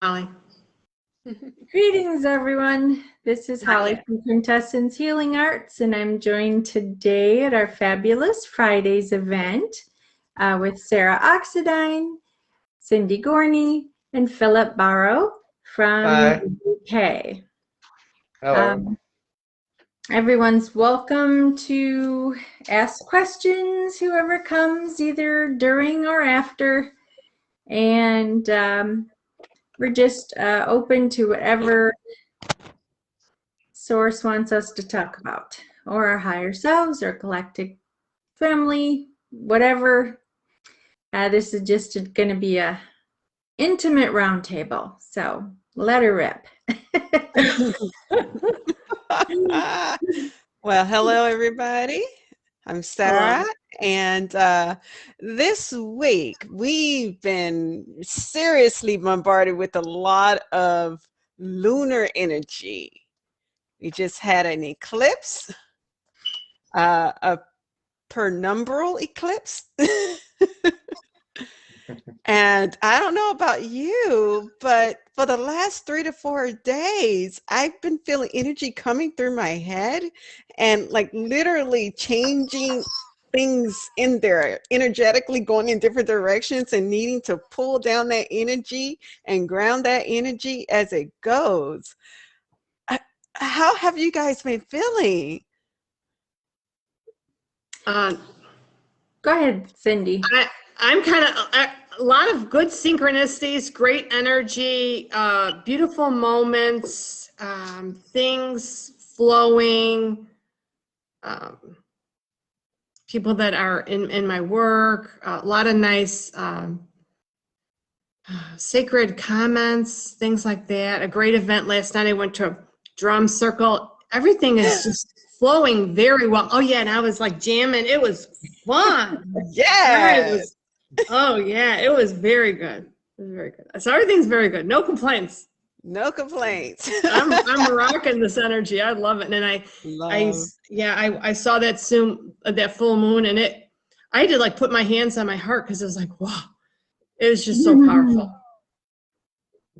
Holly. Greetings, everyone. This is Holly Hi. from Quintessence Healing Arts, and I'm joined today at our fabulous Fridays event with Sarah Oxidine, Cindy Gorney, and Phillip Barrow from the UK. Hello. Everyone's welcome to ask questions, whoever comes, either during or after. And we're just open to whatever Source wants us to talk about, or our higher selves, or galactic family, whatever. This is just going to be a intimate roundtable, so let her rip. Well, hello, everybody. I'm Sarah, and this week we've been seriously bombarded with a lot of lunar energy. We just had an eclipse, a penumbral eclipse. And I don't know about you, but for the last 3 to 4 days, I've been feeling energy coming through my head and like literally changing things in there, energetically going in different directions and needing to pull down that energy and ground that energy as it goes. How have you guys been feeling? Go ahead, Cindy. I'm kind of a lot of good synchronicities, great energy, beautiful moments, things flowing, people that are in my work, a lot of nice sacred comments, things like that. A great event last night. I went to a drum circle. Everything is just flowing very well. Oh yeah, and I was like jamming. It was fun. Yeah. Oh yeah, it was very good. It was very good. So everything's very good. No complaints. No complaints. I'm rocking this energy. I love it. And I saw that full moon, and I had to like put my hands on my heart because it was like, wow, it was just so powerful.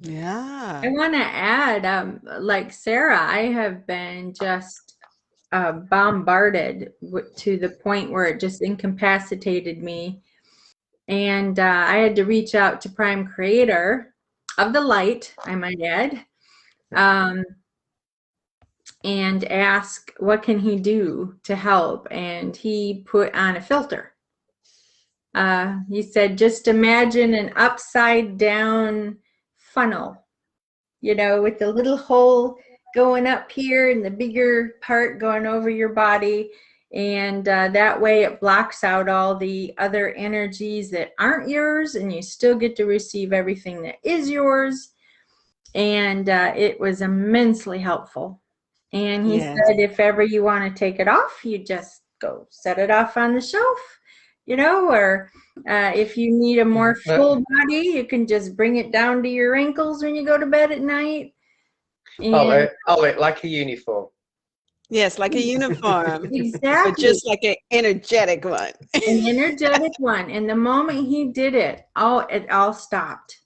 Yeah. I want to add, like Sarah, I have been just bombarded to the point where it just incapacitated me. And I had to reach out to Prime Creator of the Light, I might add, and ask what can he do to help. And he put on a filter. He said, just imagine an upside down funnel, with the little hole going up here and the bigger part going over your body. And that way it blocks out all the other energies that aren't yours, and you still get to receive everything that is yours. And it was immensely helpful. And he said, if ever you want to take it off, you just go set it off on the shelf, or if you need a more full body, you can just bring it down to your ankles when you go to bed at night. And like a uniform. Yes, like a uniform. Exactly. But just like an energetic one. An energetic one. And the moment he did it, it all stopped.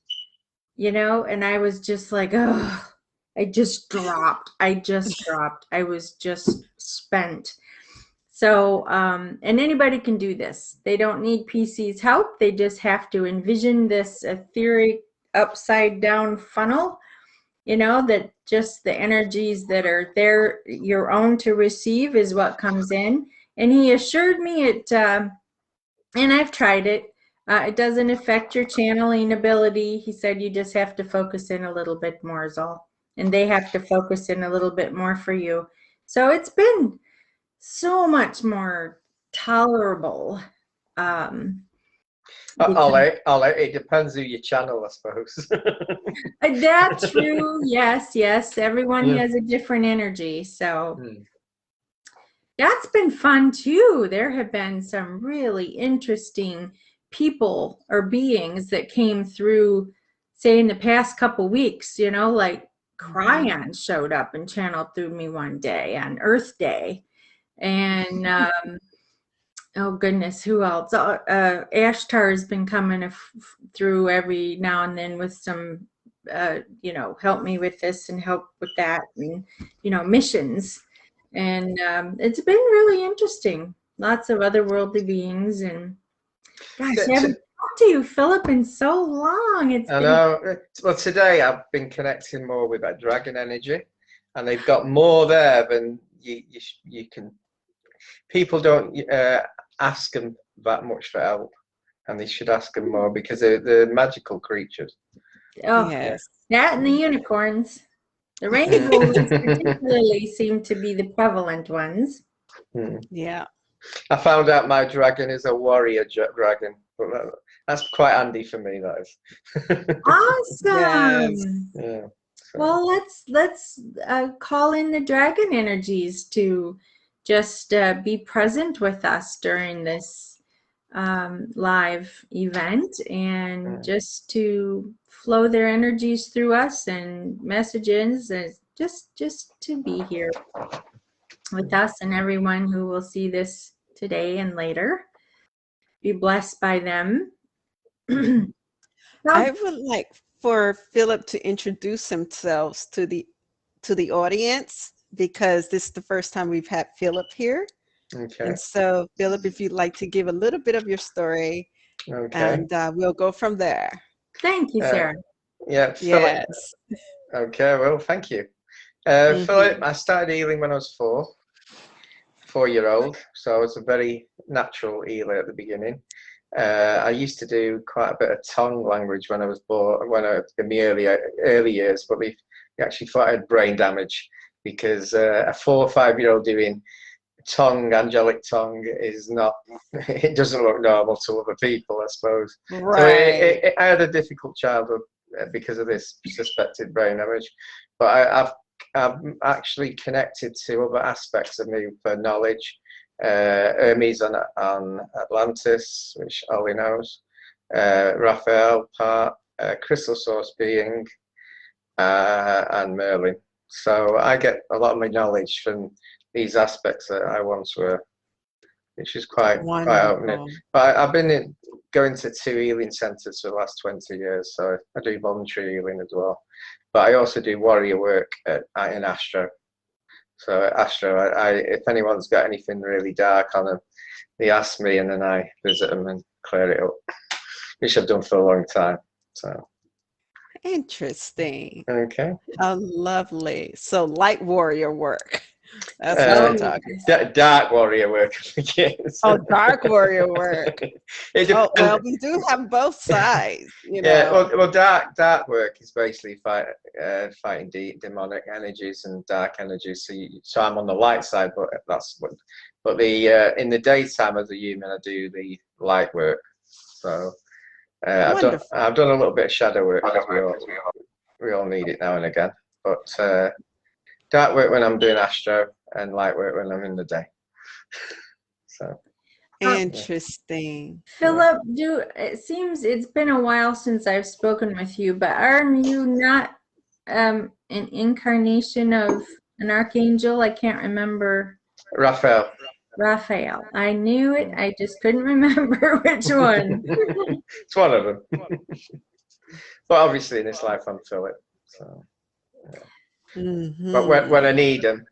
And I was just like, oh, I just dropped. I was just spent. So, and anybody can do this. They don't need PC's help. They just have to envision this etheric upside down funnel, that just the energies that are there, your own to receive, is what comes in. And he assured me it, and I've tried it. It doesn't affect your channeling ability. He said you just have to focus in a little bit more is all. And they have to focus in a little bit more for you. So it's been so much more tolerable. It depends who you channel, I suppose. That's true. Yes. Everyone has a different energy. So that's been fun too. There have been some really interesting people or beings that came through, say, in the past couple weeks, like Cryon showed up and channeled through me one day on Earth Day. And oh goodness, who else? Ashtar has been coming through every now and then with some help me with this and help with that, and missions. And it's been really interesting. Lots of otherworldly beings, and gosh, I haven't talked to you, Phillip, in so long. I know. Well, today I've been connecting more with that dragon energy, and they've got more there than you can. People don't ask them that much for help, and they should ask them more because they're magical creatures. Oh, Yes. that and the unicorns. The rainbows particularly seem to be the prevalent ones. Yeah. I found out my dragon is a warrior dragon. But that's quite handy for me, that is. Awesome. Yes. Yeah. So. Well, let's call in the dragon energies to just be present with us during this live event, and just to flow their energies through us and messages, and just to be here with us and everyone who will see this today and later. Be blessed by them. I would like for Phillip to introduce himself to the audience, because this is the first time we've had Phillip here. Okay. And so, Phillip, if you'd like to give a little bit of your story, okay. And we'll go from there. Thank you, Sarah. Yeah, Phillip. Yes. Okay, well, thank you. Phillip, I started healing when I was 4-year-old, so I was a very natural healer at the beginning. I used to do quite a bit of tongue language when I was born, in the early years, but we actually thought I had brain damage, because a 4 or 5-year-old doing angelic tongue is not, it doesn't look normal to other people, I suppose. Right. So I had a difficult childhood because of this suspected brain damage, but I've actually connected to other aspects of me for knowledge. Hermes on Atlantis, which Ollie knows, Raphael part, Crystal Source Being, and Merlin. So I get a lot of my knowledge from these aspects that I once were, which is quite opening. But I've been going to 2 healing centres for the last 20 years, so I do voluntary healing as well. But I also do warrior work in Astro. So Astro, if anyone's got anything really dark on them, they ask me, and then I visit them and clear it up, which I've done for a long time. So Interesting. okay. How lovely. So light warrior work. That's what I'm talking about. Dark warrior work. Oh, dark warrior work. Well, we do have both sides. Yeah. Well, dark work is basically fighting demonic energies and dark energies. So I'm on the light side, but in the daytime as a human, I do the light work. So I've done a little bit of shadow work, because we all need it now and again. But dark work when I'm doing Astro, and light work when I'm in the day. So interesting. Phillip, it seems it's been a while since I've spoken with you, but are you not an incarnation of an archangel? I can't remember. Raphael. I knew it. I just couldn't remember which one. It's one of them. But obviously in this life I'm Phillip. So yeah. But when I need them,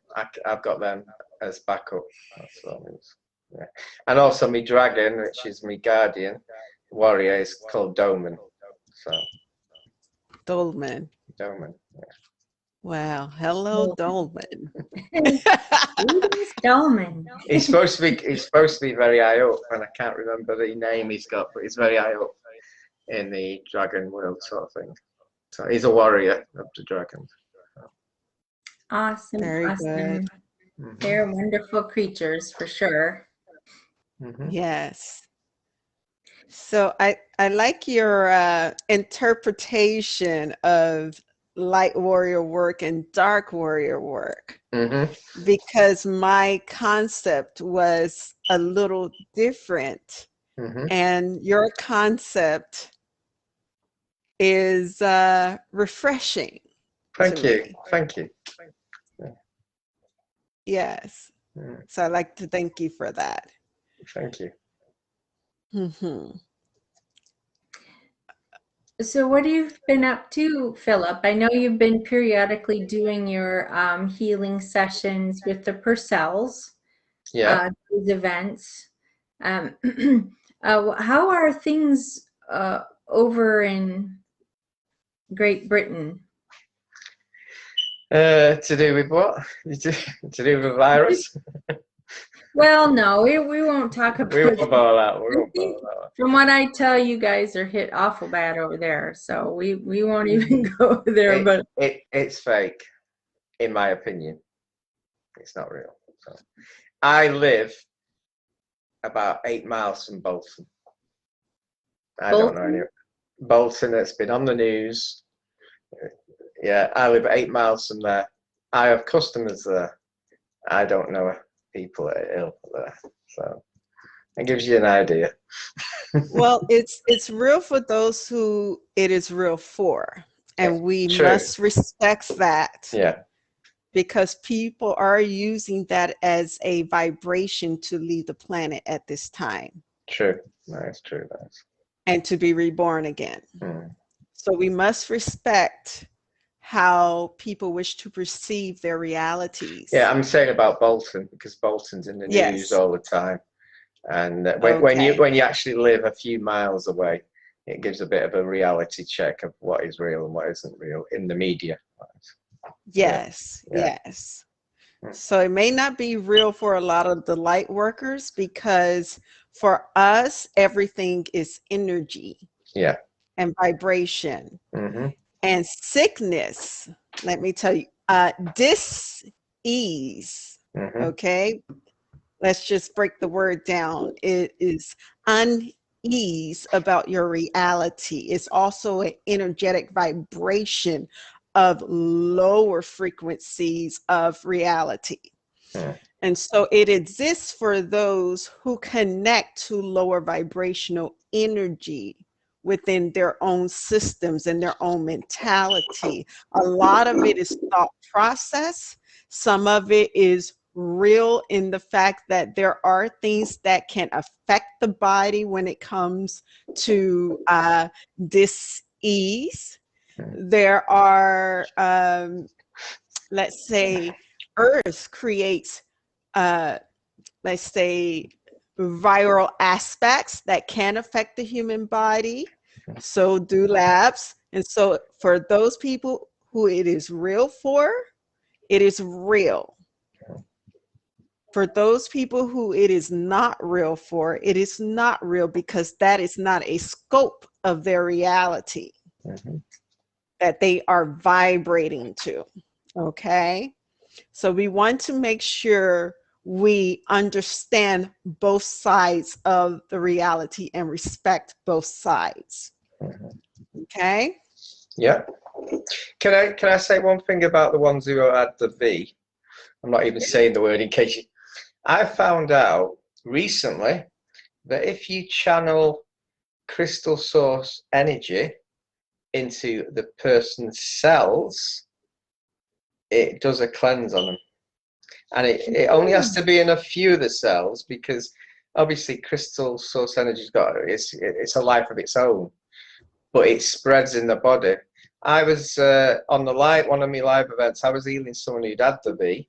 I've got them as backup. That's what it means. Yeah. And also my dragon, which is my guardian warrior, is called Dolmen. So Dolmen. Yeah. Wow. Hello, Dolmen. Dolmen. He's supposed to be very high up, and I can't remember the name he's got, but he's very high up in the dragon world, sort of thing. So he's a warrior of the dragons. Awesome. Very good. They're wonderful creatures for sure. Yes. So I like your interpretation of light warrior work and dark warrior work, because my concept was a little different, and your concept is refreshing. Thank you. Yes. So I'd like to thank you for that. Thank you. So what have you been up to, Philip? I know you've been periodically doing your healing sessions with the Purcells, Yeah. these events. Um, how are things over in Great Britain? To do with what? To do with the virus? Well, no, we won't talk about We won't bother that. We I won't think bother that. from what I tell you guys are hit awful bad over there, so we won't even go there. But It's fake, in my opinion. It's not real. So, I live about 8 miles from Bolton. I don't know any Bolton. It's been on the news. Yeah, I live 8 miles from there. I have customers there. I don't know people that are ill there. So it gives you an idea. Well, it's real for those who it is real for, and we True. must respect that. Yeah. Because people are using that as a vibration to leave the planet at this time. True. That's true. That's. And to be reborn again. So we must respect how people wish to perceive their realities. Yeah, I'm saying about Bolton because Bolton's in the news all the time, and when you actually live a few miles away, it gives a bit of a reality check of what is real and what isn't real in the media. Yes, yes. So it may not be real for a lot of the light workers because for us, everything is energy. Yeah. And vibration. And sickness, let me tell you, dis-ease, okay? Let's just break the word down. It is unease about your reality. It's also an energetic vibration of lower frequencies of reality. And so it exists for those who connect to lower vibrational energy within their own systems and their own mentality. A lot of it is thought process. Some of it is real in the fact that there are things that can affect the body when it comes to dis-ease. There are, let's say, Earth creates, let's say, viral aspects that can affect the human body. So do labs. And so for those people who it is real for, it is real. For those people who it is not real for, it is not real because that is not a scope of their reality that they are vibrating to. Okay. So we want to make sure we understand both sides of the reality and respect both sides. Okay. Yeah. Can I say one thing about the ones who had the V? I'm not even saying the word in case you. I found out recently that if you channel crystal source energy into the person's cells, it does a cleanse on them. And it only has to be in a few of the cells because obviously crystal source energy's got it's a life of its own, but it spreads in the body. I was on the one of my live events, I was healing someone who'd had the V,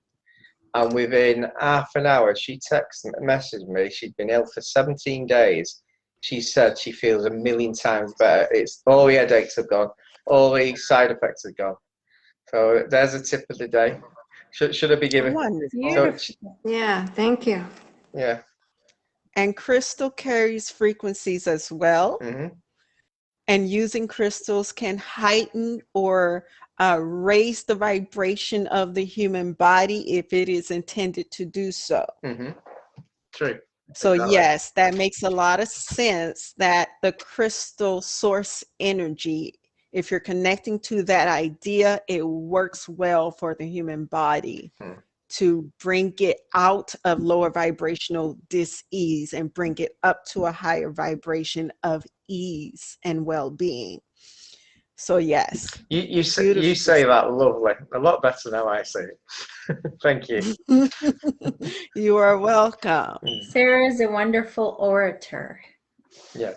and within half an hour she texted and messaged me. She'd been ill for 17 days. She said she feels 1,000,000 times better. It's all the headaches have gone, all the side effects are gone. So there's a tip of the day. Should I be giving? So, yeah, thank you. Yeah. And crystal carries frequencies as well. And using crystals can heighten or raise the vibration of the human body if it is intended to do so. True. So yes, that makes a lot of sense that the crystal source energy, if you're connecting to that idea, it works well for the human body to bring it out of lower vibrational dis-ease and bring it up to a higher vibration of ease and well-being. So yes. You say that lovely. A lot better than I say it. Thank you. You are welcome. Sarah is a wonderful orator. Yeah.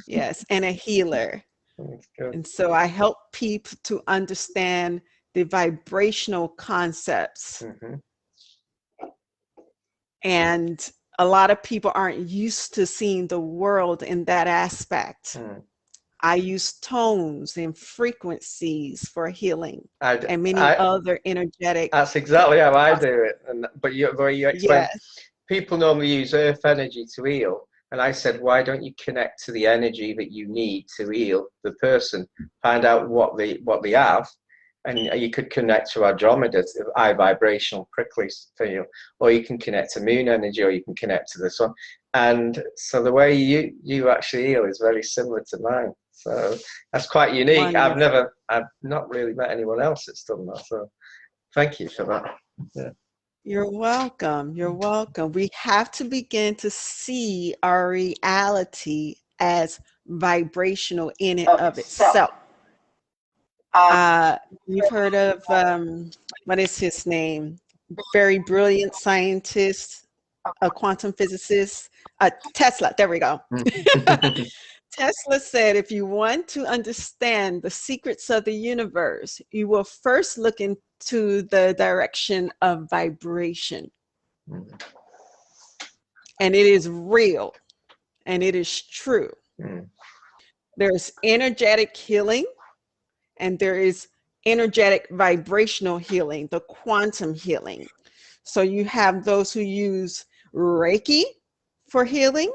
Yes, and a healer. That's good. And so I help people to understand the vibrational concepts. And a lot of people aren't used to seeing the world in that aspect. I use tones and frequencies for healing and many other energetic. That's exactly how I do it. But you explain, people normally use earth energy to heal. And I said, why don't you connect to the energy that you need to heal the person? Find out what they have. And you could connect to Andromeda, high vibrational prickly feel, or you can connect to moon energy, or you can connect to the sun. And so the way you actually heal is very similar to mine. So that's quite unique. Wonderful. I've not really met anyone else that's done that. So thank you for that. Yeah. You're welcome. You're welcome. We have to begin to see our reality as vibrational in and of itself. You've heard of, what is his name? Very brilliant scientist, a quantum physicist, Tesla. There we go. Tesla said, if you want to understand the secrets of the universe, you will first look into the direction of vibration. And it is real, and it is true. There's energetic healing, and there is energetic vibrational healing, the quantum healing. So you have those who use Reiki for healing.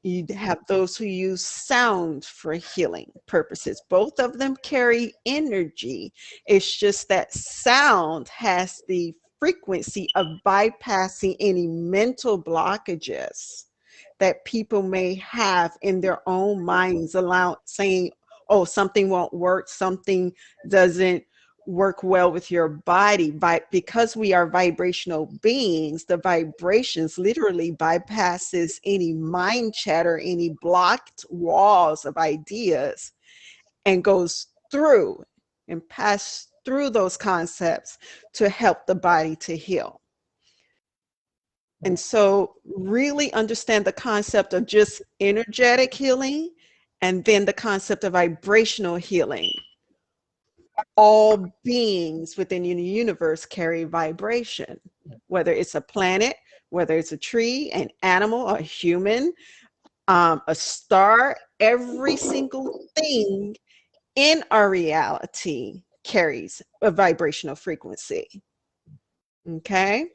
You have those who use sound for healing purposes. Both of them carry energy. It's just that sound has the frequency of bypassing any mental blockages that people may have in their own minds, saying, oh, something won't work, something doesn't work well with your body. But because we are vibrational beings, the vibrations literally bypasses any mind chatter, any blocked walls of ideas, and goes through and pass through those concepts to help the body to heal. And so really understand the concept of just energetic healing, and then the concept of vibrational healing. All beings within the universe carry vibration, whether it's a planet, whether it's a tree, an animal, a human, a star. Every single thing in our reality carries a vibrational frequency. Okay?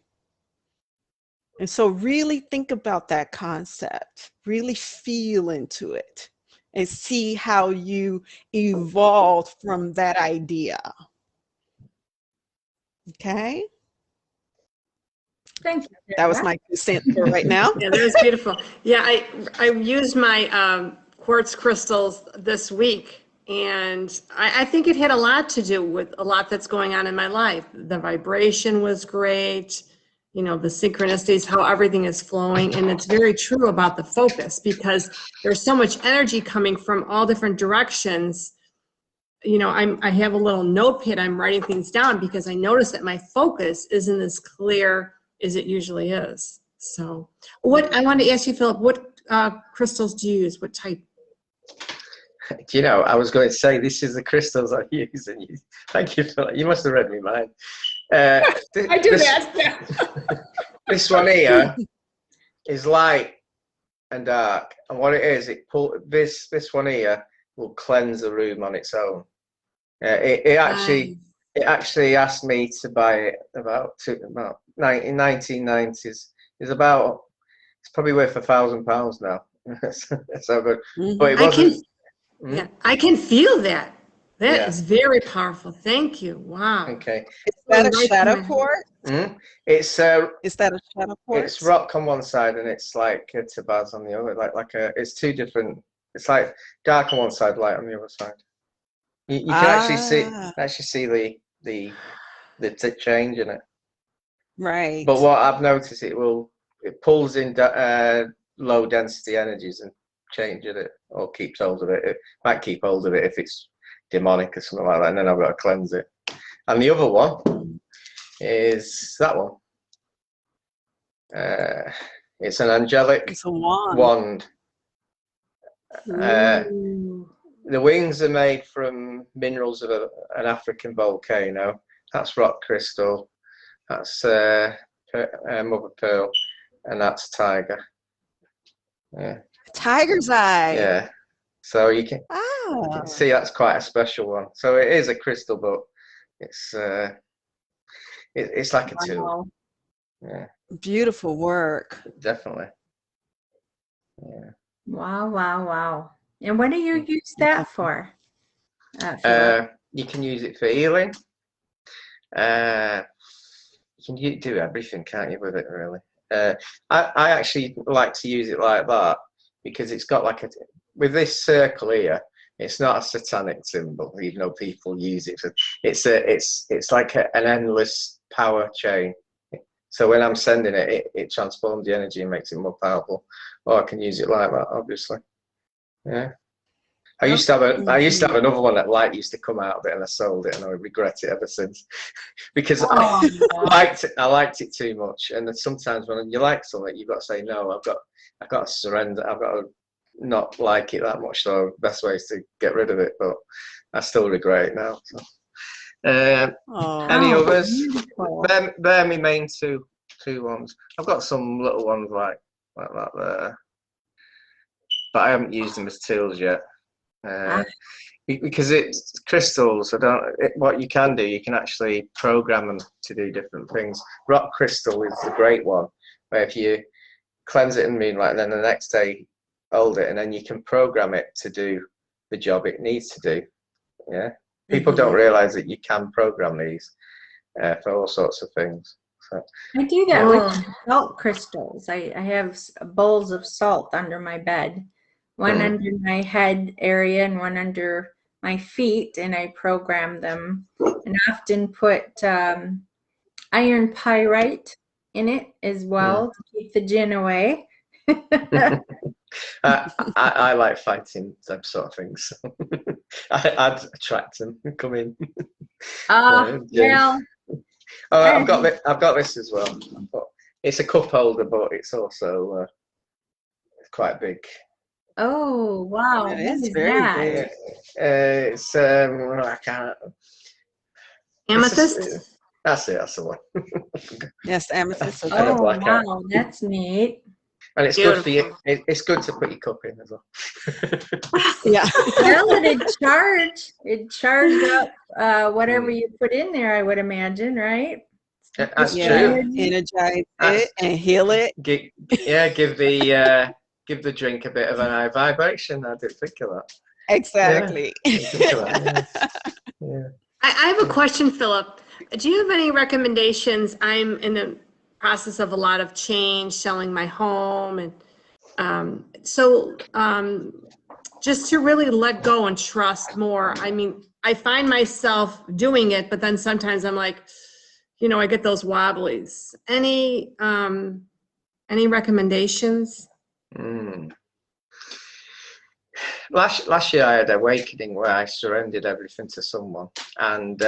And so really think about that concept, really feel into it, and see how you evolved from that idea. Okay? Thank you. That was my 2 cents for right now. Yeah, that was beautiful. Yeah, I used my quartz crystals this week, and I think it had a lot to do with a lot that's going on in my life. The vibration was great, you know, the synchronicities, how everything is flowing. And it's very true about the focus, because there's so much energy coming from all different directions. You know, I have a little notepad, I'm writing things down, because I notice that my focus isn't as clear as it usually is. So what I wanted to ask you, Phillip, what crystals do you use? What type? Do you know, I was going to say, this is the crystals I use, and thank you for that. You must have read me mind. I do that. This one here is light and dark, and what it is, this one here will cleanse the room on its own. It actually asked me to buy it about 1990s. It's probably worth £1,000 now. So good, but it wasn't. Yeah, I can feel that. That is very powerful. Thank you. Wow. Okay. Is that a shadow quartz? Is that a shadow quartz? It's rock on one side and it's like a tabaz on the other. It's two different. It's like dark on one side, light on the other side. You can actually see the change in it. Right. But what I've noticed, it pulls in low density energies and changes it, or keeps hold of it. It might keep hold of it if it's demonic or something like that, and then I've got to cleanse it. And the other one is that one. It's an angelic wand. The wings are made from minerals of an African volcano. That's rock crystal. That's mother pearl, and that's tiger. Yeah. Tiger's eye. Yeah. So you can Ah. see that's quite a special one. So it is a crystal, but it's like a tool. Yeah. Beautiful work. Definitely. Yeah. Wow, wow, wow. And what do you use that for? You can use it for healing. You can do everything, can't you, with it, really? I actually like to use it like that because it's got like with this circle here, it's not a satanic symbol, even though people use it. It's like an endless power chain. So when I'm sending it, it transforms the energy and makes it more powerful. Or I can use it like that, obviously. Yeah. I used to have another one that used to come out of it, and I sold it, and I regret it ever since because I liked it too much. And then sometimes when you like something, you've got to say no. I've got to surrender. I've got to not like it that much. So the best way is to get rid of it. But I still regret it now. So. Any others? They're my main two ones. I've got some little ones like that there, but I haven't used them as tools yet. Because it's crystals. What you can do, you can actually program them to do different things. Rock crystal is a great one, where if you cleanse it in moonlight, and then the next day hold it, and then you can program it to do the job it needs to do. Yeah, people don't realize that you can program these for all sorts of things. So I do that with salt crystals. I have bowls of salt under my bed. One under my head area and one under my feet, and I program them. And often put iron pyrite in it as well to keep the jinn away. I like fighting them sort of things. I'd attract them. Come in. Well. I've got this as well. It's a cup holder, but it's also quite big. Oh wow! It is very big. It's I can't. Amethyst. That's it. That's the one. Yes, amethyst. Oh wow, that's neat. And it's good for you. It's good to put your cup in as well. Yeah. Well, it charged up whatever you put in there. I would imagine, right? That's true. Energize it and heal it. Give the drink a bit of an high vibration. I didn't think of that. Exactly. Yeah. I have a question, Phillip. Do you have any recommendations? I'm in the process of a lot of change, selling my home, and just to really let go and trust more. I mean, I find myself doing it, but then sometimes I'm like, I get those wobblies. Any recommendations? Last year I had an awakening where I surrendered everything to someone, and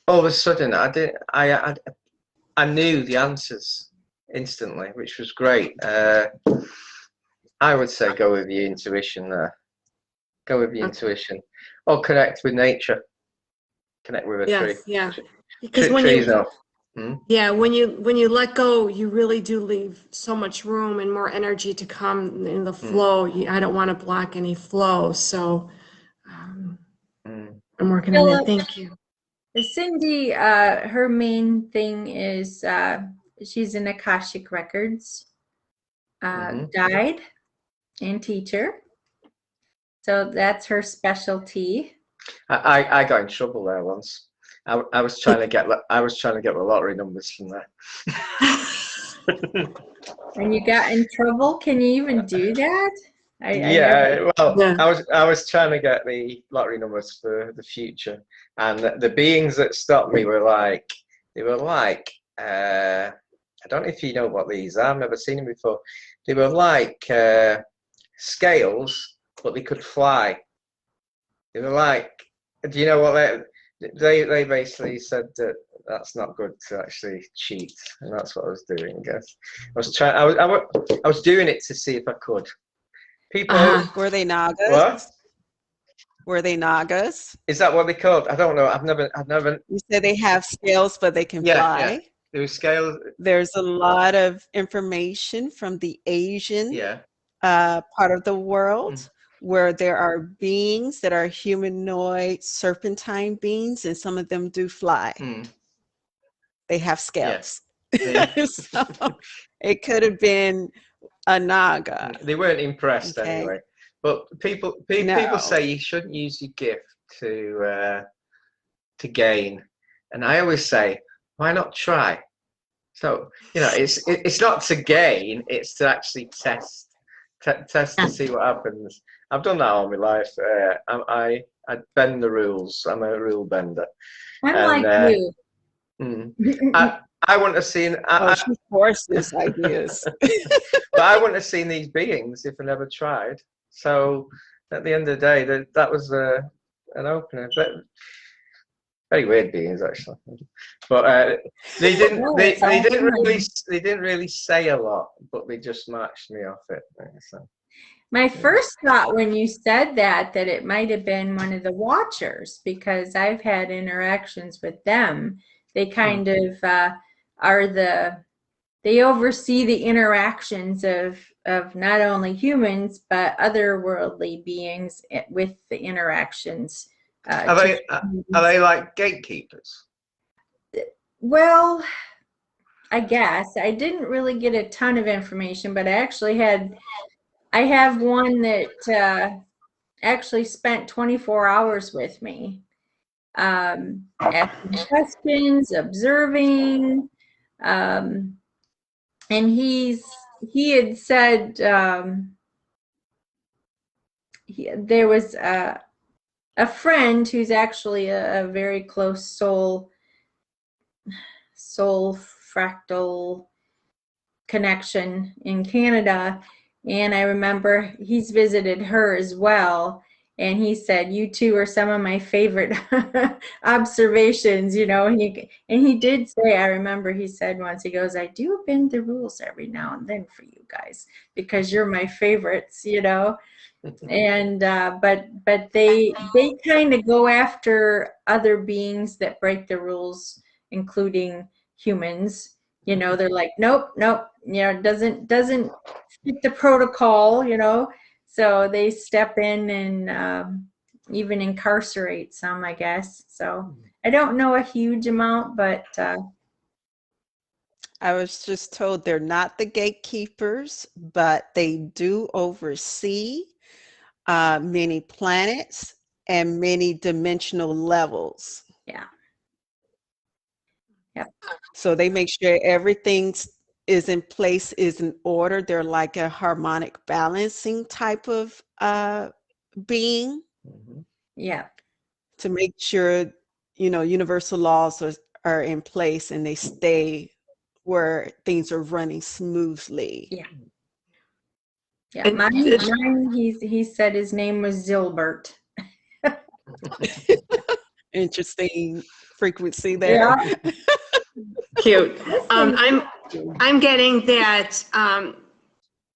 all of a sudden I knew the answers instantly, which was great. I would say go with your intuition there. Go with your intuition, or connect with nature. Connect with a tree. Yeah. Because when you let go, you really do leave so much room and more energy to come in the flow. I don't want to block any flow, so I'm working on that. Thank you. Cindy, her main thing is she's in Akashic Records, guide and teacher. So that's her specialty. I got in trouble there once. I was trying to get the lottery numbers from there. And you got in trouble? Can you even do that? I was trying to get the lottery numbers for the future, and the beings that stopped me were like, I don't know if you know what these are. I've never seen them before. They were like scales, but they could fly. They were like, do you know what they basically said that that's not good to actually cheat, and that's what I was doing. I guess I was doing it to see if I could. People were they nagas? What? Were they Nagas? Is that what they called? I don't know. I've never. You said they have scales, but they can fly. Yeah. There was scales. There's a lot of information from the Asian part of the world where there are beings that are humanoid serpentine beings, and some of them do fly. They have scales. So it could have been a Naga. They weren't impressed anyway. But people say you shouldn't use your gift to gain, and I always say, why not try? So it's not to gain; it's to actually test to see what happens. I've done that all my life. I bend the rules. I'm a rule bender. I'm like you. I wouldn't have seen. She forces ideas. But I wouldn't have seen these beings if I never tried. So at the end of the day, that was an opener. But very weird beings, actually. But they didn't really say a lot, but they just marched me off it. So. My first thought when you said that it might have been one of the Watchers, because I've had interactions with them. They kind of they oversee the interactions of not only humans but otherworldly beings with the interactions. Are they like gatekeepers? Well, I guess I didn't really get a ton of information, but I have one that actually spent 24 hours with me, asking questions, observing, and he had said there was a friend who's actually a very close soul fractal connection in Canada. And I remember he's visited her as well. And he said, you two are some of my favorite observations, and he did say, I remember he said once, he goes, I do bend the rules every now and then for you guys, because you're my favorites, and but they kind of go after other beings that break the rules, including humans. They're like, nope, doesn't fit the protocol, so they step in and even incarcerate some, I guess. So I don't know a huge amount, but I was just told they're not the gatekeepers, but they do oversee many planets and many dimensional levels. Yeah. So they make sure everything is in place, is in order. They're like a harmonic balancing type of being. Yeah. To make sure, universal laws are in place and they stay where things are running smoothly. Yeah. Yeah. Mine he said his name was Zilbert. Interesting frequency there. Yeah. Cute. I'm getting that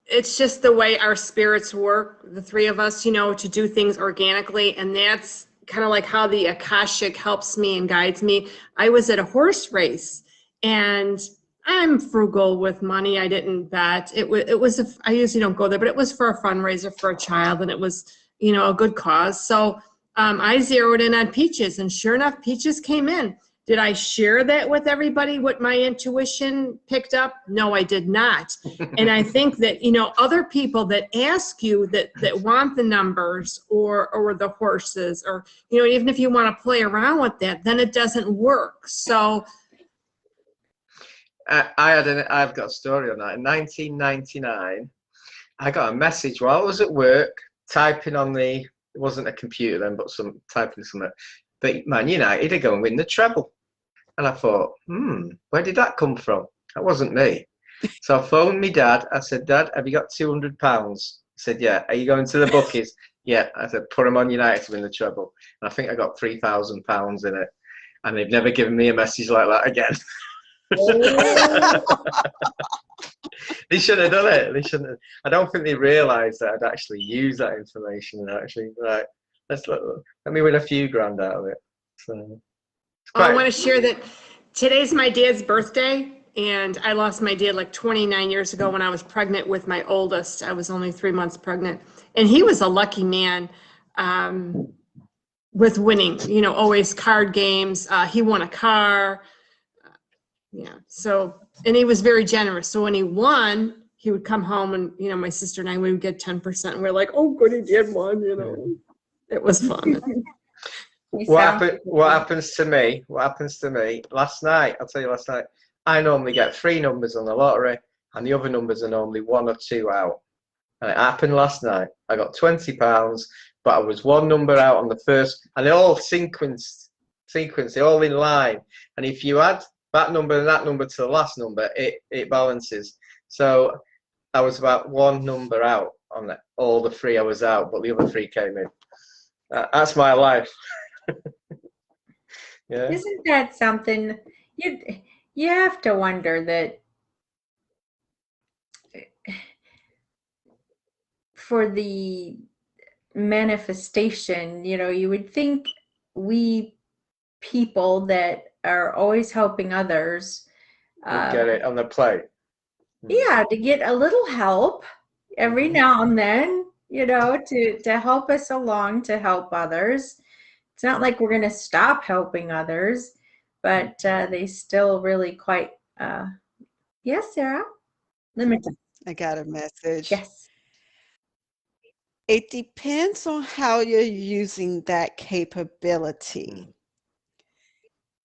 it's just the way our spirits work, the three of us, to do things organically, and that's kind of like how the Akashic helps me and guides me. I was at a horse race, and I'm frugal with money. I didn't bet. I usually don't go there, but it was for a fundraiser for a child, and it was, a good cause. So I zeroed in on peaches, and sure enough, peaches came in. Did I share that with everybody, what my intuition picked up? No, I did not. And I think that, other people that ask you that want the numbers or the horses, or, even if you want to play around with that, then it doesn't work. So I've got a story on that. In 1999, I got a message while I was at work, typing on it wasn't a computer then, but typing something. But Man United are going to win the treble. And I thought, where did that come from? That wasn't me. So I phoned my dad. I said, Dad, have you got £200? He said, yeah. Are you going to the bookies? Yeah. I said, put them on United to win the treble. And I think I got £3,000 in it. And they've never given me a message like that again. They should have done it. They shouldn't have. I don't think they realised that I'd actually used that information and actually, right. let me win a few grand out of it. So, I want to share that today's my dad's birthday, and I lost my dad like 29 years ago when I was pregnant with my oldest. I was only 3 months pregnant, and he was a lucky man with winning, always card games. He won a car. Yeah. So, and he was very generous. So when he won, he would come home and, my sister and I, we would get 10%. And we're like, oh, good, he did won, It was fun. What happens to me last night? I'll tell you last night, I normally get 3 numbers on the lottery and the other numbers are normally 1 or 2 out. And it happened last night. I got £20, but I was 1 number out on the first, and they're all sequenced, they're all in line. And if you add that number and that number to the last number, it balances. So I was about 1 number out on all the 3 I was out, but the other 3 came in. That's my life. Yeah. Isn't that something? You have to wonder that for the manifestation, you would think we people that are always helping others get it on the plate. Yeah, to get a little help every now and then, to help us along, to help others. It's not like we're going to stop helping others, but they still really quite. Yes, Sarah? I got a message. Yes. It depends on how you're using that capability.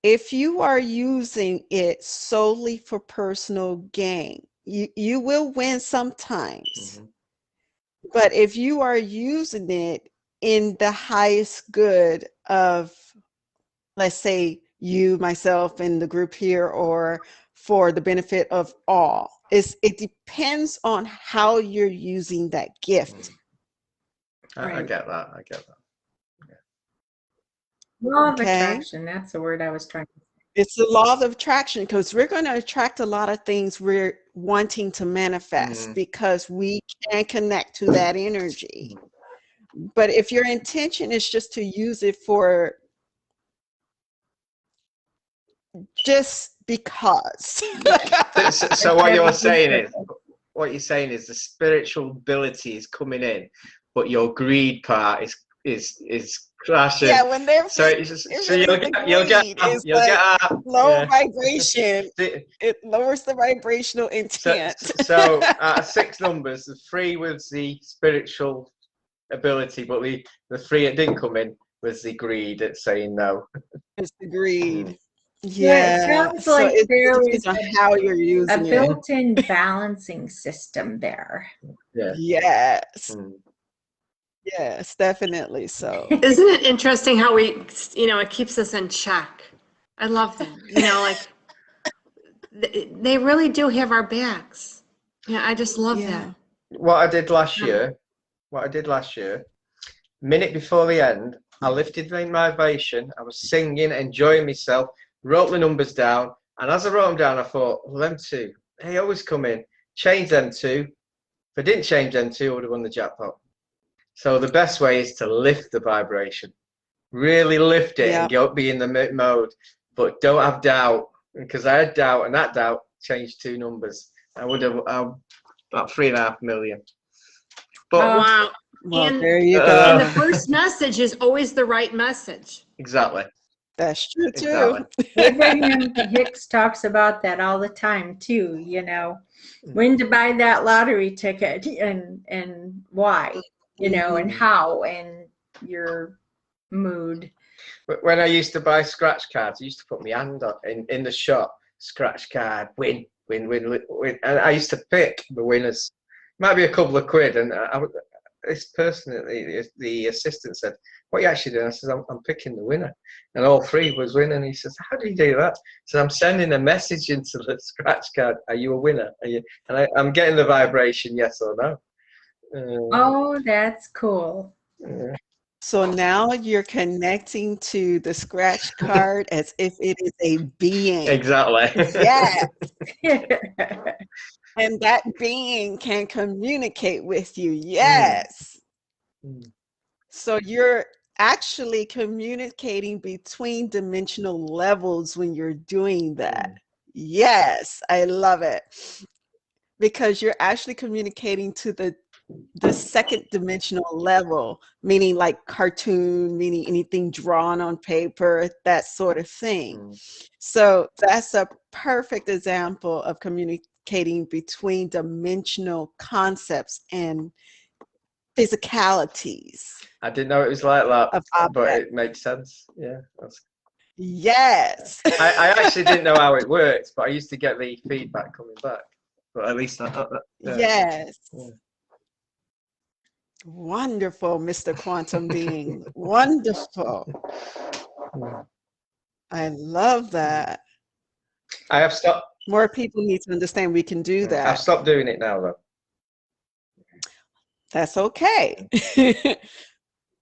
If you are using it solely for personal gain, you will win sometimes. But if you are using it in the highest good of, let's say, you, myself, and the group here, or for the benefit of all, it depends on how you're using that gift. I get that. Yeah. Law of attraction, that's the word I was trying to say. It's the law of attraction, because we're going to attract a lot of things we're wanting to manifest because we can connect to that energy. But if your intention is just to use it for just because. So what you're saying is the spiritual ability is coming in, but your greed part is crashing. Yeah, when they're you'll get low vibration. It lowers the vibrational intent. So 6 numbers, the 3 was the spiritual ability, but the 3 it didn't come in was the greed at saying no. It's the greed. Yeah, it sounds like there is how you're using a built-in balancing system there. Yeah. Yes. Yes, definitely so. Isn't it interesting how it keeps us in check? I love that. They really do have our backs. Yeah, I just love that. What I did last year, minute before the end, I lifted my vibration. I was singing, enjoying myself, wrote the numbers down, and as I wrote them down, I thought, well, them 2, they always come in. Change them 2. If I didn't change them 2, I would have won the jackpot. So the best way is to lift the vibration, really lift it and be in the mode, but don't have doubt, because I had doubt, and that doubt changed 2 numbers. I would have about 3.5 million. But wow. Well, there you go. And the first message is always the right message. Exactly. That's true too. Abraham Hicks talks about that all the time too, when to buy that lottery ticket and why, and how, and your mood. When I used to buy scratch cards, I used to put my hand up in the shop, scratch card, win. And I used to pick the winners. Might be a couple of quid, and this person, the assistant said, "What are you actually doing?" I said, "I'm picking the winner," and all 3 was winning. He says, "How do you do that?" So I'm sending a message into the scratch card. Are you a winner? Are you? And I'm getting the vibration, yes or no. Oh, that's cool. Yeah. So now you're connecting to the scratch card as if it is a being. Exactly. Yes. And that being can communicate with you. Yes. So you're actually communicating between dimensional levels when you're doing that. Yes, I love it. Because you're actually communicating to the second dimensional level, meaning like cartoon, meaning anything drawn on paper, that sort of thing. So that's a perfect example of communicating between dimensional concepts and physicalities. I didn't know it was like that, of but objects. it makes sense. Yeah. Yes. I actually didn't know how it worked, but I used to get the feedback coming back. But at least Yes. Yeah. Wonderful, Mr. Quantum Being. Wonderful. I love that. I have stopped. More people need to understand we can do that. I've stopped doing it now, though. That's okay.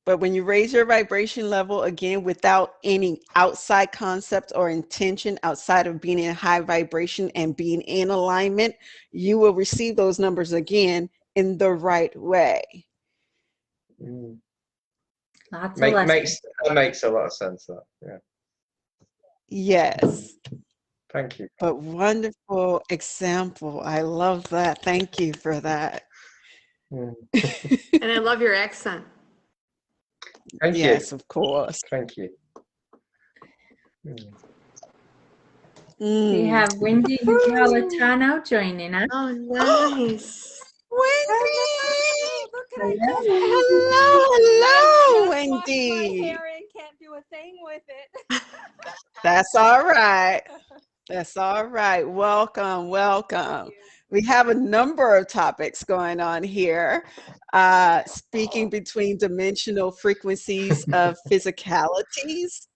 But when you raise your vibration level, again, without any outside concept or intention outside of being in high vibration and being in alignment, you will receive those numbers again in the right way. That makes a lot of sense. Yeah. Yes. Thank you. But wonderful example. I love that. Thank you for that. And I love your accent. Thank you. Yes, of course. Thank you. We have Wendy Napolitano joining us. Oh, nice. Wendy! Hello, Hello, Wendy. My hair and can't do a thing with it. That's all right. That's all right. Welcome, welcome. We have a number of topics going on here. Speaking between dimensional frequencies of physicalities,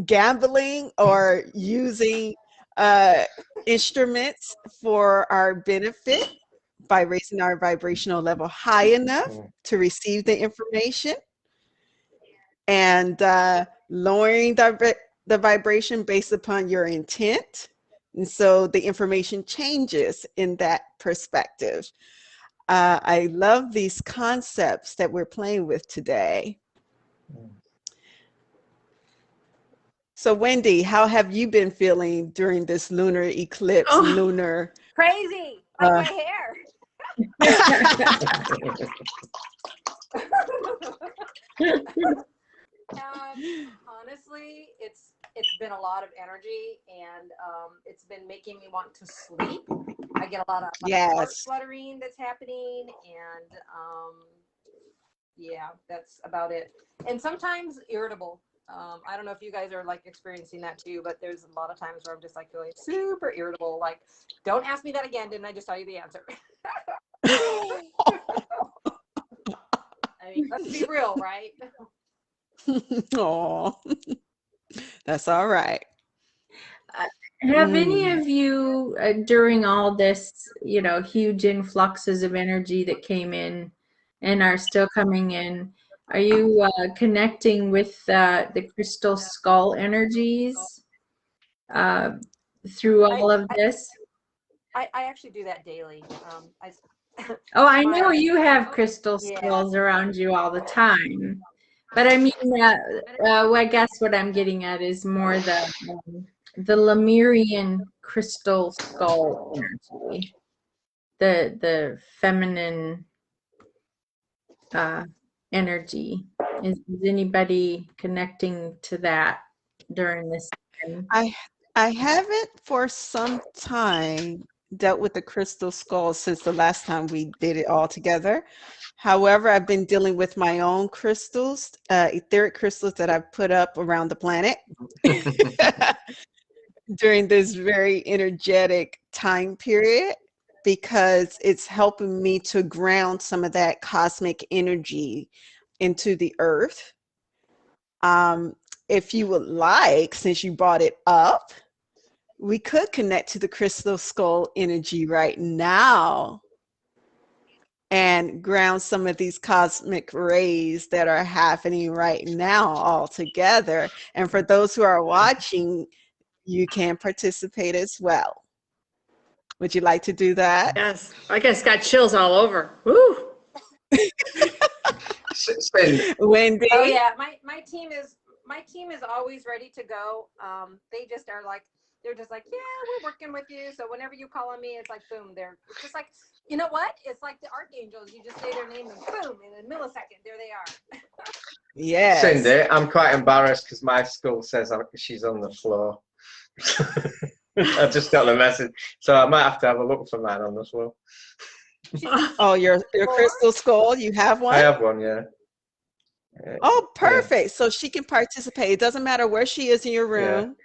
gambling or using instruments for our benefit by raising our vibrational level high enough to receive the information, and lowering the vibration based upon your intent. And so the information changes in that perspective. I love these concepts that we're playing with today. So Wendy, how have you been feeling during this lunar eclipse? Lunar crazy, like my hair. Honestly, it's been a lot of energy, and it's been making me want to sleep. I get a lot of heart fluttering that's happening, and yeah, that's about it. And sometimes irritable. I don't know if you guys are like experiencing that too, but there's a lot of times where I'm just like feeling super irritable. Like, don't ask me that again. Didn't I just tell you the answer? I mean, let's be real, right? Oh, that's all right. Have any of you, during all this, huge influxes of energy that came in and are still coming in, are you connecting with the crystal skull energies through all of this? I actually do that daily. I know you have crystal skulls around you all the time. But I mean, I guess what I'm getting at is more the Lemurian crystal skull energy, the feminine energy. Is anybody connecting to that during this time? I haven't for some time dealt with the crystal skull since the last time we did it all together. However, I've been dealing with my own crystals, etheric crystals that I've put up around the planet during this very energetic time period, because it's helping me to ground some of that cosmic energy into the earth. If you would like, since you brought it up, we could connect to the crystal skull energy right now and ground some of these cosmic rays that are happening right now all together. And for those who are watching, you can participate as well. Would you like to do that? Yes, I just got chills all over. Woo! Spin. Wendy. Oh yeah, my team is always ready to go. They just are like, they're just like, yeah, we're working with you. So whenever you call on me, it's like boom, it's just like, you know what? It's like the archangels. You just say their name and boom, in a millisecond, there they are. Yes. Cindy, I'm quite embarrassed because my school says she's on the floor. I just got the message, so I might have to have a look for mine on the floor. Oh, your crystal skull, you have one? I have one, yeah. Oh, perfect. Yeah. So she can participate. It doesn't matter where she is in your room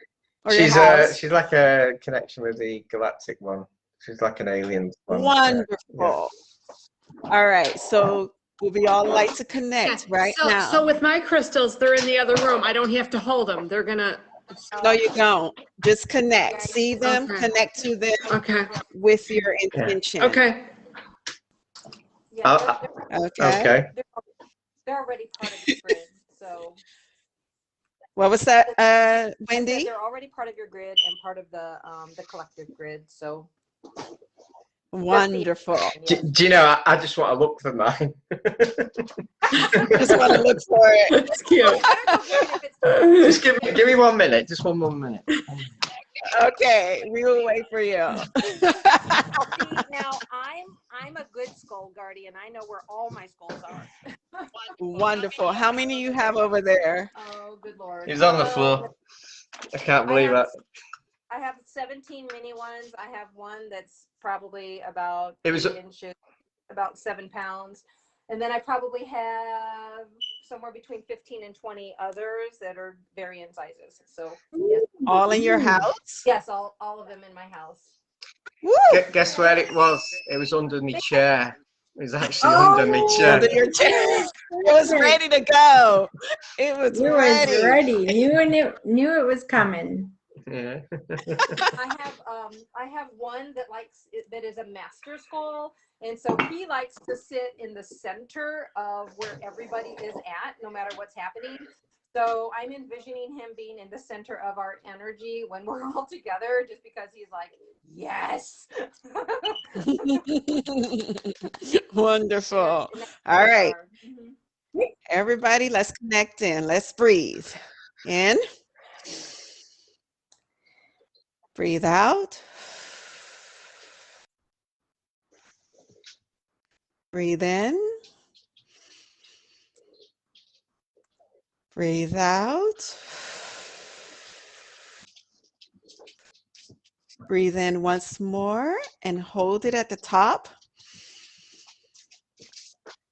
or your house. She's like a connection with the galactic one. She's like an alien one. Wonderful. Yeah. All right. So we all like to connect right now. So with my crystals, they're in the other room. I don't have to hold them. They're gonna. No, you don't. Just connect. See them, connect to them with your intention. Okay. Yeah, okay. They're already part of your grid. So. What was that, Wendy? They're already part of your grid and part of the collective grid. So. Wonderful. Do you know, I just want to look for mine. Just want to look for it. It's cute. Just give me 1 minute. Just one more minute. Okay, we will wait for you. Now, I'm a good skull guardian. I know where all my skulls are. Wonderful. How many you have over there? Oh, good Lord. He's on the floor. I can't believe that. I have 17 mini ones. I have one that's probably about 8 inches, about 7 pounds. And then I probably have somewhere between 15 and 20 others that are varying sizes. So yes. All in your house? Yes, all of them in my house. Guess where it was? It was under my chair. It was actually under my chair. Under your chair. It was ready to go. It was ready. Knew it was coming. Yeah. I have one that is a master skull, and so he likes to sit in the center of where everybody is at, no matter what's happening. So I'm envisioning him being in the center of our energy when we're all together, just because he's like, yes. Wonderful. All right. Everybody, let's connect in. Let's breathe. In. Breathe out. Breathe in. Breathe out. Breathe in once more and hold it at the top.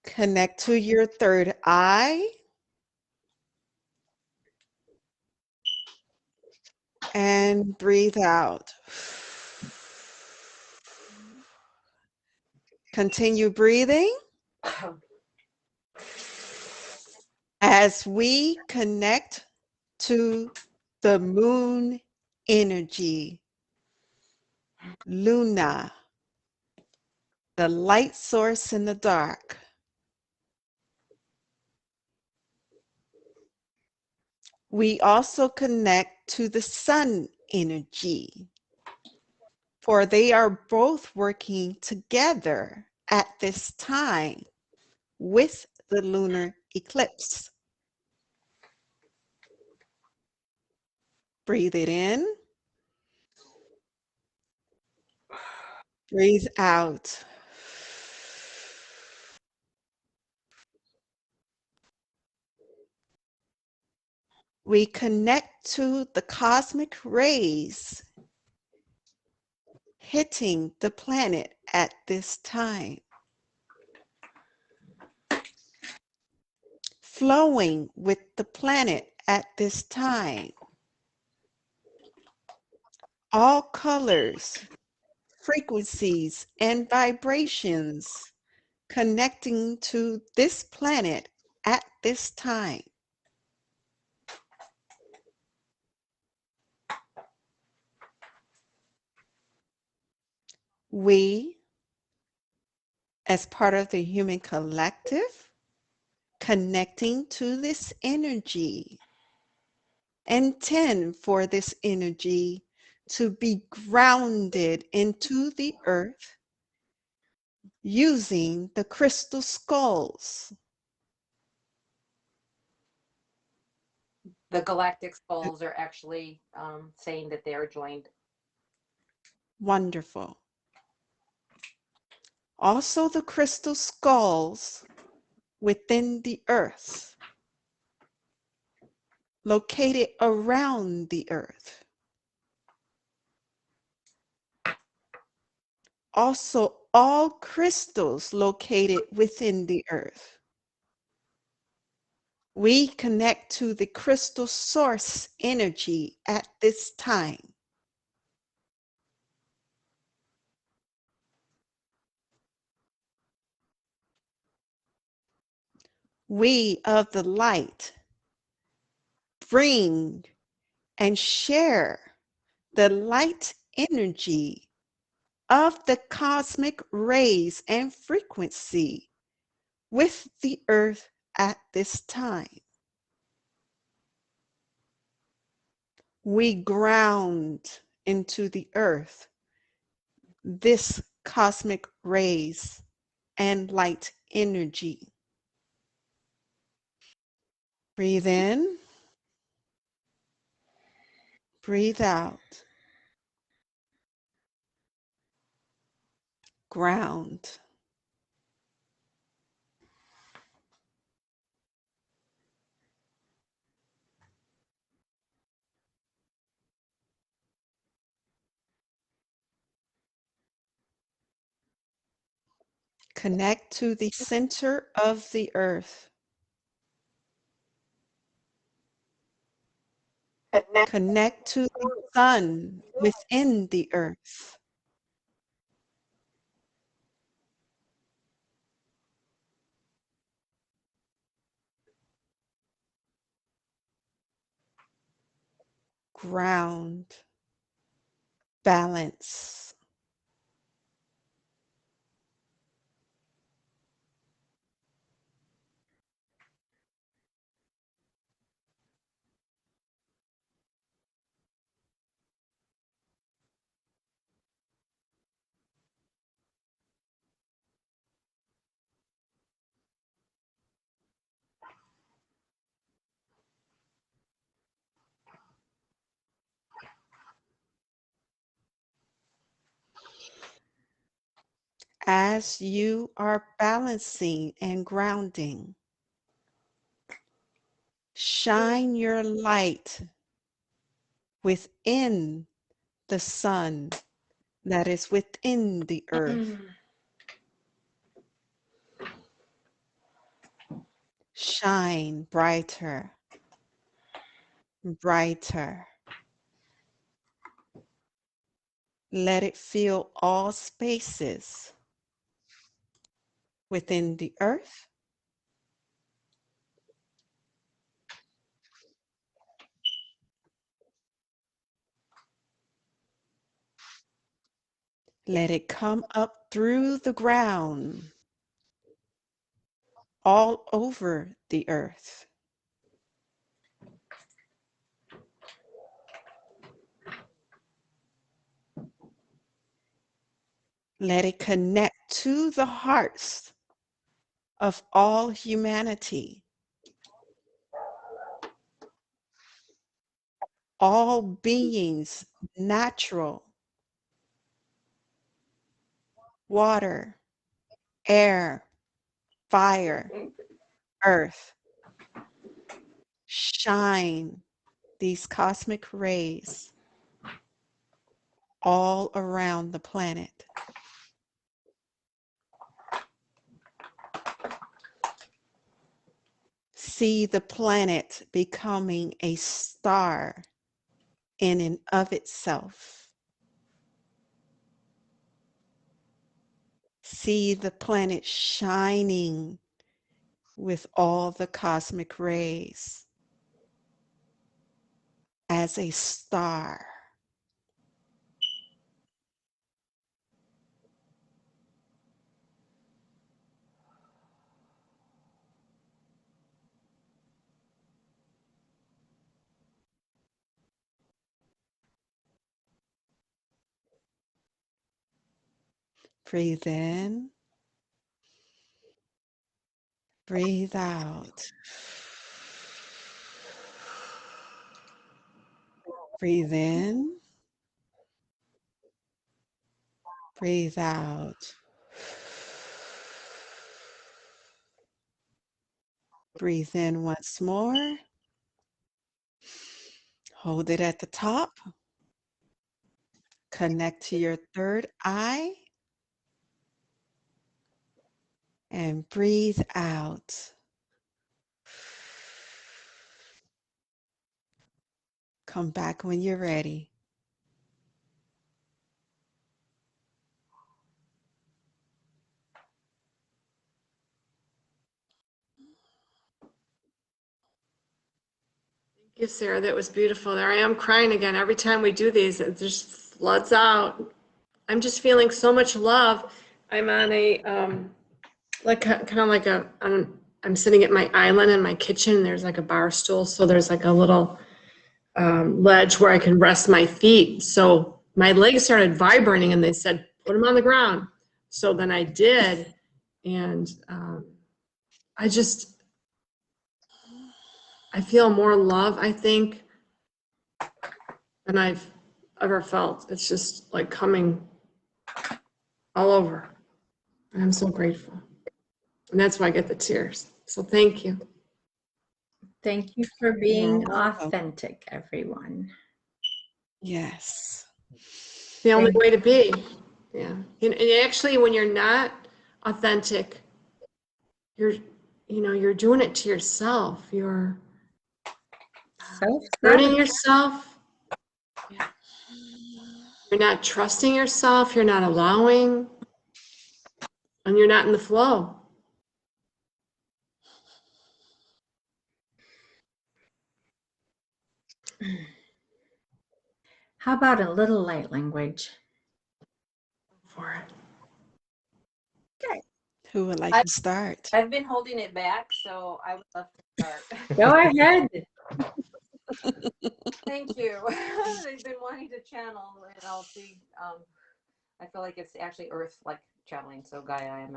Connect to your third eye. And breathe out. Continue breathing as we connect to the moon energy, Luna, the light source in the dark. We also connect to the sun energy, for they are both working together at this time with the lunar eclipse. Breathe it in. Breathe out. We connect to the cosmic rays hitting the planet at this time, flowing with the planet at this time. All colors, frequencies, and vibrations connecting to this planet at this time. We, as part of the human collective, connecting to this energy, intend for this energy to be grounded into the earth using the crystal skulls the galactic skulls are actually saying that they are joined. Wonderful. Also, the crystal skulls within the earth, located around the earth. Also, all crystals located within the earth. We connect to the crystal source energy at this time. We of the light bring and share the light energy of the cosmic rays and frequency with the earth at this time. We ground into the earth this cosmic rays and light energy. Breathe in, breathe out. Ground. Connect to the center of the earth. Connect to the sun within the earth. Ground. Balance. As you are balancing and grounding, shine your light within the sun that is within the earth. Shine brighter, brighter. Let it fill all spaces within the earth. Let it come up through the ground, all over the earth. Let it connect to the hearts of all humanity, all beings, natural, water, air, fire, earth. Shine these cosmic rays all around the planet. See the planet becoming a star in and of itself. See the planet shining with all the cosmic rays as a star. Breathe in, breathe out. Breathe in. Breathe out. Breathe in once more. Hold it at the top. Connect to your third eye. And breathe out. Come back when you're ready. Thank you, Sarah. That was beautiful. There I am crying again. Every time we do these, it just floods out. I'm just feeling so much love. I'm on a, like, kind of like I'm sitting at my island in my kitchen. There's like a bar stool. So there's like a little ledge where I can rest my feet. So my legs started vibrating and they said, put them on the ground. So then I did. And I feel more love, I think, than I've ever felt. It's just like coming all over. I'm so grateful. And that's why I get the tears. So thank you. Thank you for being You're welcome. authentic, everyone. Yes. The only way to be. Yeah. And actually, when you're not authentic, you're doing it to yourself. You're hurting yourself. Yeah. You're not trusting yourself. You're not allowing. And you're not in the flow. How about a little light language? For it. Okay. Who would like to start? I've been holding it back, so I would love to start. Go ahead. Thank you. I've been wanting to channel, and I'll see. I feel like it's actually Earth, like channeling. So Gaia, I'm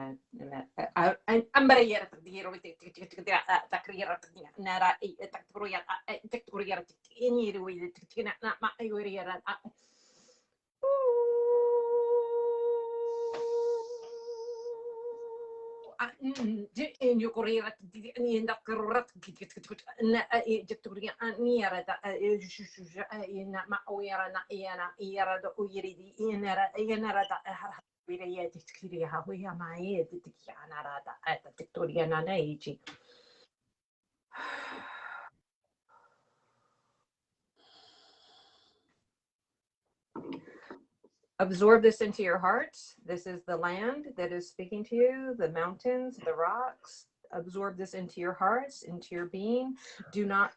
absorb this into your heart. This is the land that is speaking to you, the mountains, the rocks. Absorb this into your hearts, into your being. Do not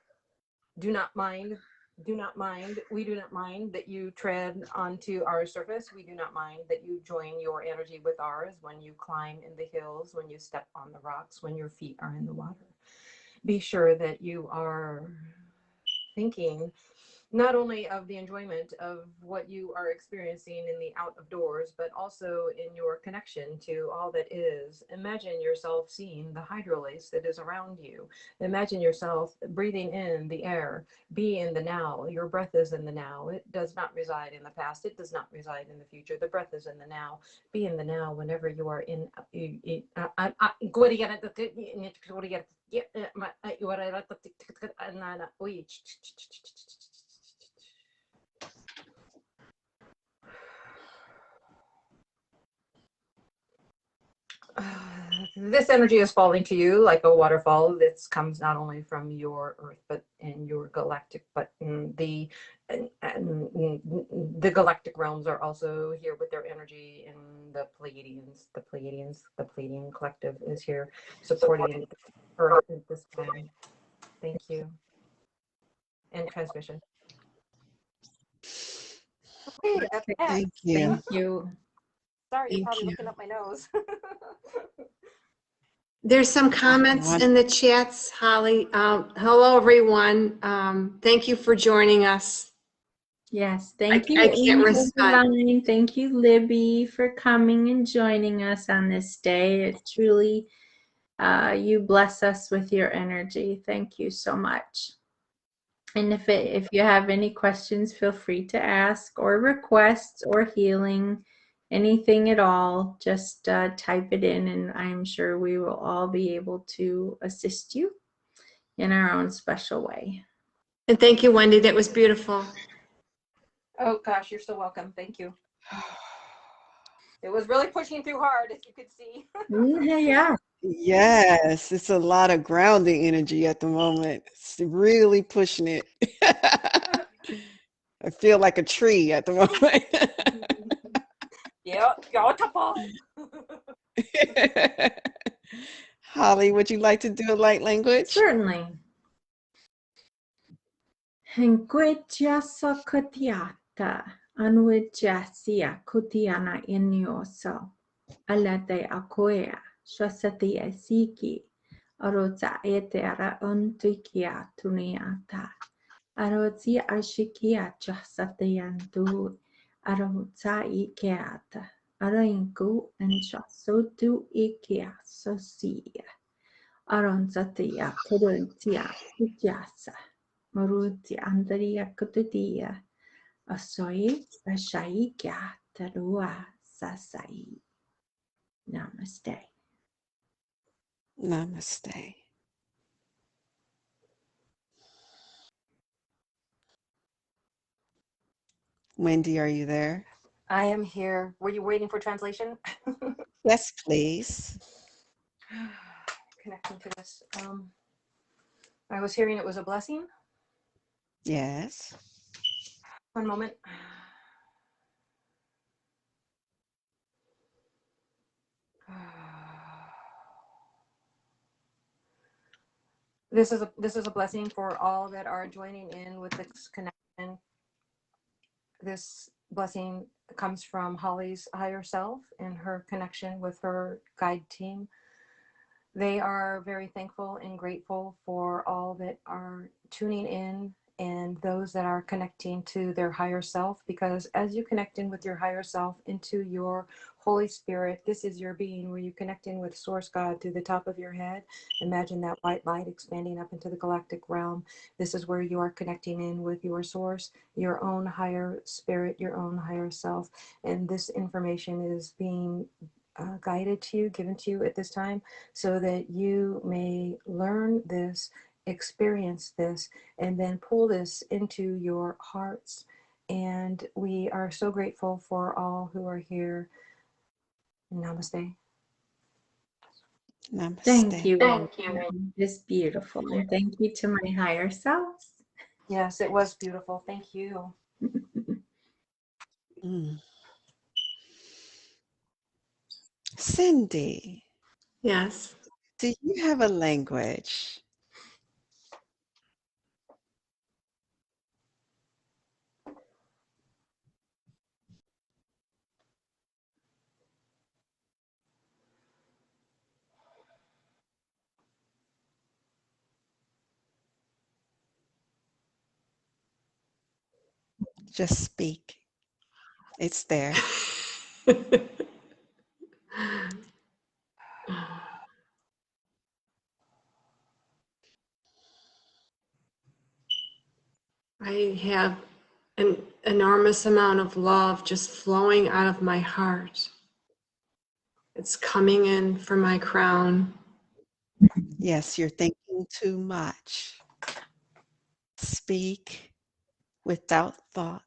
mind. We do not mind that you tread onto our surface. We do not mind that you join your energy with ours when you climb in the hills, when you step on the rocks, when your feet are in the water. Be sure that you are thinking not only of the enjoyment of what you are experiencing in the out of doors, but also in your connection to all that is. Imagine yourself seeing the hydrolace that is around you. Imagine yourself breathing in the air. Be in the now. Your breath is in the now. It does not reside in the past. It does not reside in the future. The breath is in the now. Be in the now whenever you are in. This energy is falling to you like a waterfall. This comes not only from your earth, but in your galactic, but the galactic realms are also here with their energy. And the Pleiadian collective is here supporting Earth at this time. Thank you. And transmission. Okay, Thank you. Thank you. Sorry, you're probably looking up my nose. There's some comments in the chats, Holly. Hello, everyone. Thank you for joining us. Yes, thank you. I can't respond. Thank you, Libby, for coming and joining us on this day. It truly, you bless us with your energy. Thank you so much. And if you have any questions, feel free to ask, or requests, or healing, anything at all, just type it in, and I'm sure we will all be able to assist you in our own special way. And thank you, Wendy. That was beautiful. Oh gosh, you're so welcome. Thank you. It was really pushing through hard, as you could see. Yeah. Yes, it's a lot of grounding energy at the moment. It's really pushing it. I feel like a tree at the moment. Yeah, beautiful. Holly, would you like to do a light language? Certainly. Henguetiasa kutiata, anwijasia kutiana inyoso, alate akoea, shasati esiki, arota etera untikia tuniata, aroti ashikia jasatiantu, arota ikeata, arainku and shasotu ikia sosia, aronzatia kuruntia kutiasa. Maruti andaria kutudia asoi ashaikia tarua sasai. Namaste. Namaste. Wendy, are you there? I am here. Were you waiting for translation? Yes, please. Connecting to this. I was hearing it was a blessing. Yes. One moment. This is a blessing for all that are joining in with this connection. This blessing comes from Holly's higher self and her connection with her guide team. They are very thankful and grateful for all that are tuning in and those that are connecting to their higher self, because as you connect in with your higher self into your Holy Spirit, this is your being where you connect in with Source God through the top of your head. Imagine that white light expanding up into the galactic realm. This is where you are connecting in with your source, your own higher spirit, your own higher self. And this information is being guided to you, given to you at this time, so that you may learn this, experience this, and then pull this into your hearts. And we are so grateful for all who are here. Namaste. Namaste. Thank you. Thank you. It's beautiful. And thank you to my higher selves. Yes, it was beautiful. Thank you. Cindy. Yes. Do you have a language? Just speak. It's there. I have an enormous amount of love just flowing out of my heart. It's coming in from my crown. Yes, you're thinking too much. Speak without thought.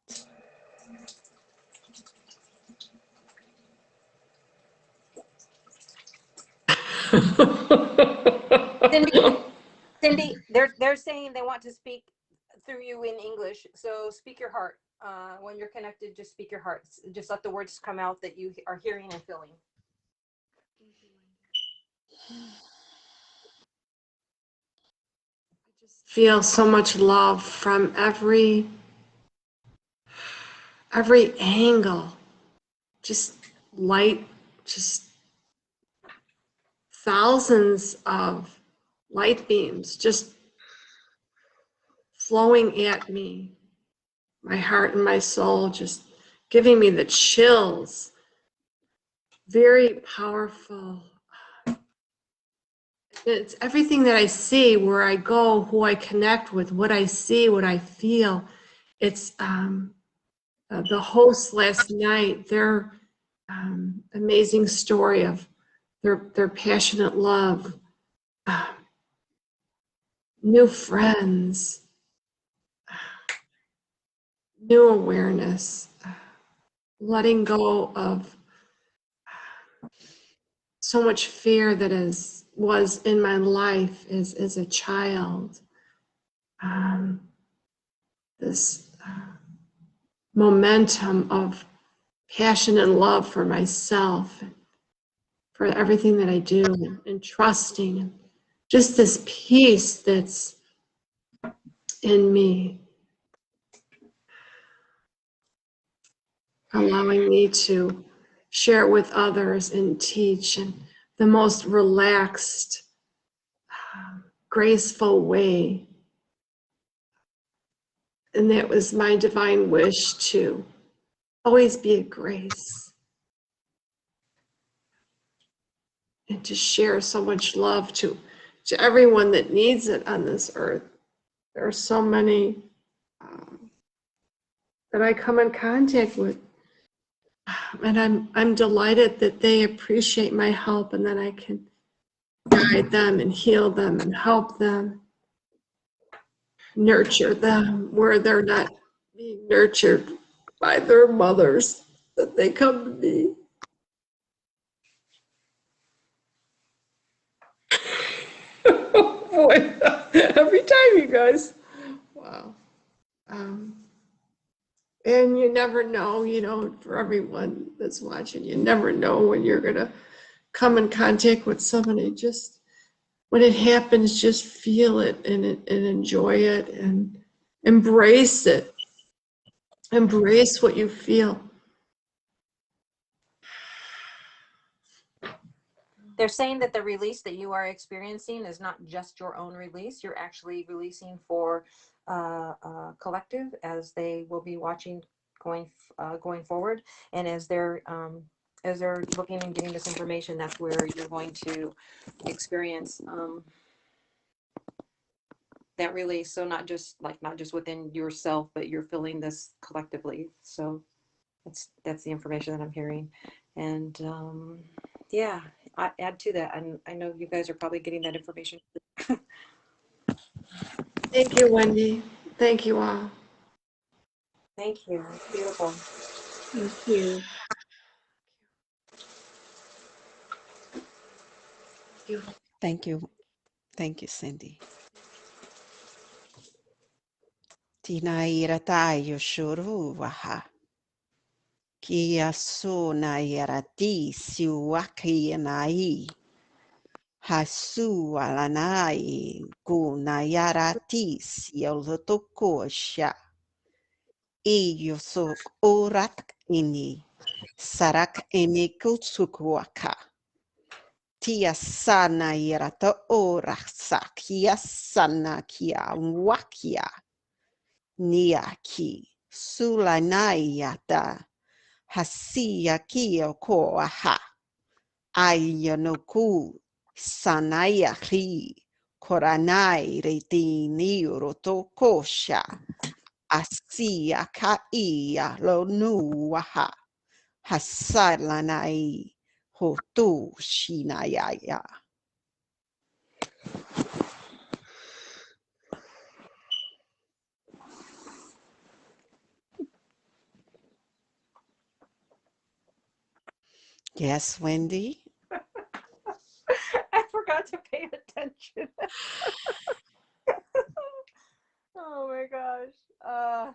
Cindy, they're saying they want to speak through you in English. So speak your heart. When you're connected, just speak your heart. Just let the words come out that you are hearing and feeling. I just feel so much love from every angle. Just light, just thousands of light beams just flowing at me. My heart and my soul just giving me the chills. Very powerful. It's everything that I see, where I go, who I connect with, what I see, what I feel. It's the host last night, their amazing story of their passionate love, uh, new friends, new awareness, letting go of so much fear that was in my life as a child. This momentum of passion and love for myself, for everything that I do, and trusting, and just this peace that's in me, allowing me to share with others and teach in the most relaxed, graceful way. And that was my divine wish, to always be a grace and to share so much love to everyone that needs it on this earth. There are so many that I come in contact with, and I'm delighted that they appreciate my help, and that I can guide them and heal them and help them, nurture them where they're not being nurtured by their mothers, that they come to me. Oh boy, every time, you guys. Wow. And you never know, for everyone that's watching, you never know when you're going to come in contact with somebody. Just when it happens, just feel it and enjoy it and embrace it. Embrace what you feel. They're saying that the release that you are experiencing is not just your own release. You're actually releasing for collective, as they will be watching going forward, and as they're looking and getting this information, that's where you're going to experience that release. So not just within yourself, but you're feeling this collectively. So that's the information that I'm hearing. And yeah, I add to that, and I know you guys are probably getting that information. Thank you, Wendy. Thank you all. Thank you. It's beautiful. Thank you. Thank you. Thank you, Cindy. Tinaira tayo shuru waha. Kia sona yarati siwaki nai. Hasu alanai kunayarati siolotokosha. Iyo sok orak ini. Sarak ini kutsukwaka. Tia sana yarata oraksa kia sana kia wakia. Niaki sulanayata. Hasia kio koaha. Ayanoku sanayaki. Koranai retini rotokosha. Asia kaia lo nuaha. Hasalanai hotu shinayaya. Yes, Wendy? I forgot to pay attention. Oh my gosh.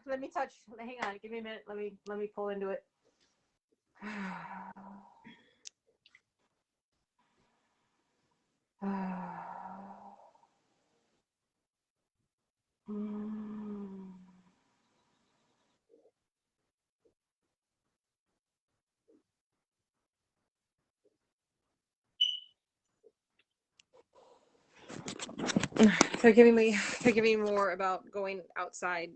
Let me touch. Hang on. Give me a minute. Let me pull into it. They're giving me more about going outside,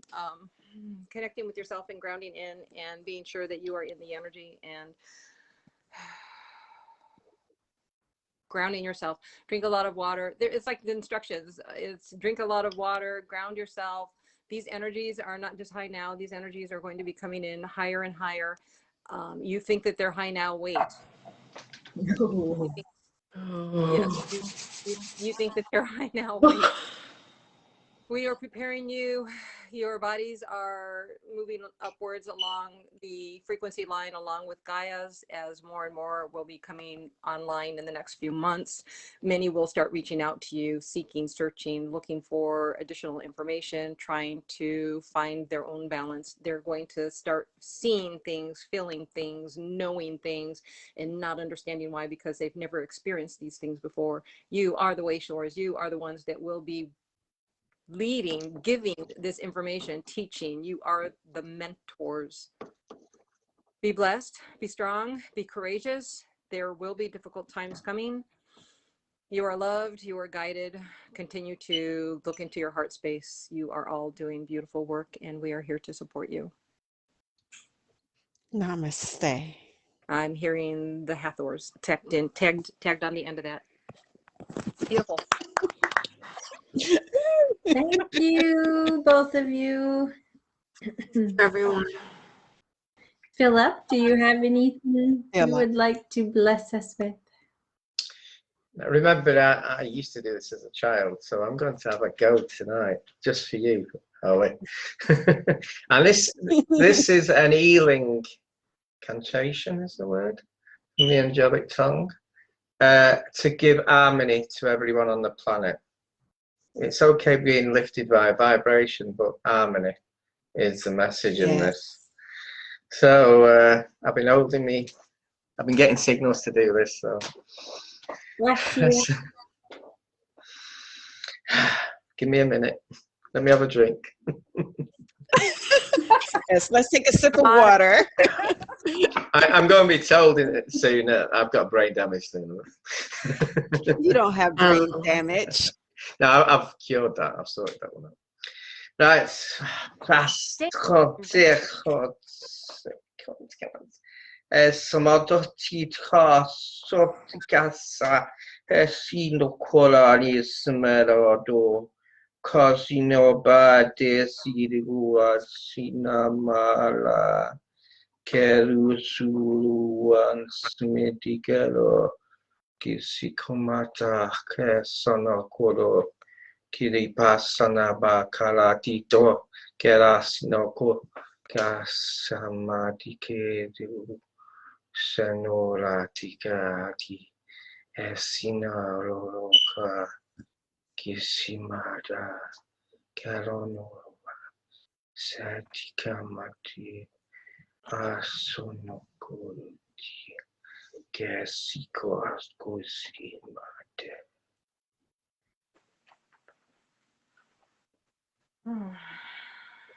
connecting with yourself and grounding in, and being sure that you are in the energy, and grounding yourself. Drink a lot of water. It's like the instructions. It's drink a lot of water, ground yourself. These energies are not just high now. These energies are going to be coming in higher and higher. You think that they're high now, wait. Yes, you think that they're high now, wait. We are preparing you. Your bodies are moving upwards along the frequency line along with Gaia's, as more and more will be coming online in the next few months. Many will start reaching out to you, seeking, searching, looking for additional information, trying to find their own balance. They're going to start seeing things, feeling things, knowing things, and not understanding why, because they've never experienced these things before. You are the Wayshores. You are the ones that will be leading, giving this information, teaching. You are the mentors. Be blessed, be strong, be courageous. There will be difficult times coming. You are loved, you are guided. Continue to look into your heart space. You are all doing beautiful work, and we are here to support you. Namaste. I'm hearing the Hathors tagged on the end of that. Beautiful. Thank you, both of you. Everyone. Phillip, do you have anything Yeah, you would like to bless us with? Now, remember, I used to do this as a child, so I'm going to have a go tonight, just for you, Holly. And this is an healing cantation, is the word, in the angelic tongue, to give harmony to everyone on the planet. It's okay being lifted by a vibration, but harmony is the message in this. So I've been getting signals to do this. So give me a minute. Let me have a drink. Yes, let's take a sip of water. I'm going to be told soon that I've got brain damage soon. You don't have brain damage. No, I've cured that. I've sorted that one out. Right. Samototita sopicasa sino colari smerado cosino bade sirua sinamala kerusuluan smedigelo kisikomata kesana koro kiripasana bakalatito kerasino kasamadikeru Senoratikati Esinaroroka Kisimada Karonova Satikamati Asonokunti Kesiko Askusimade.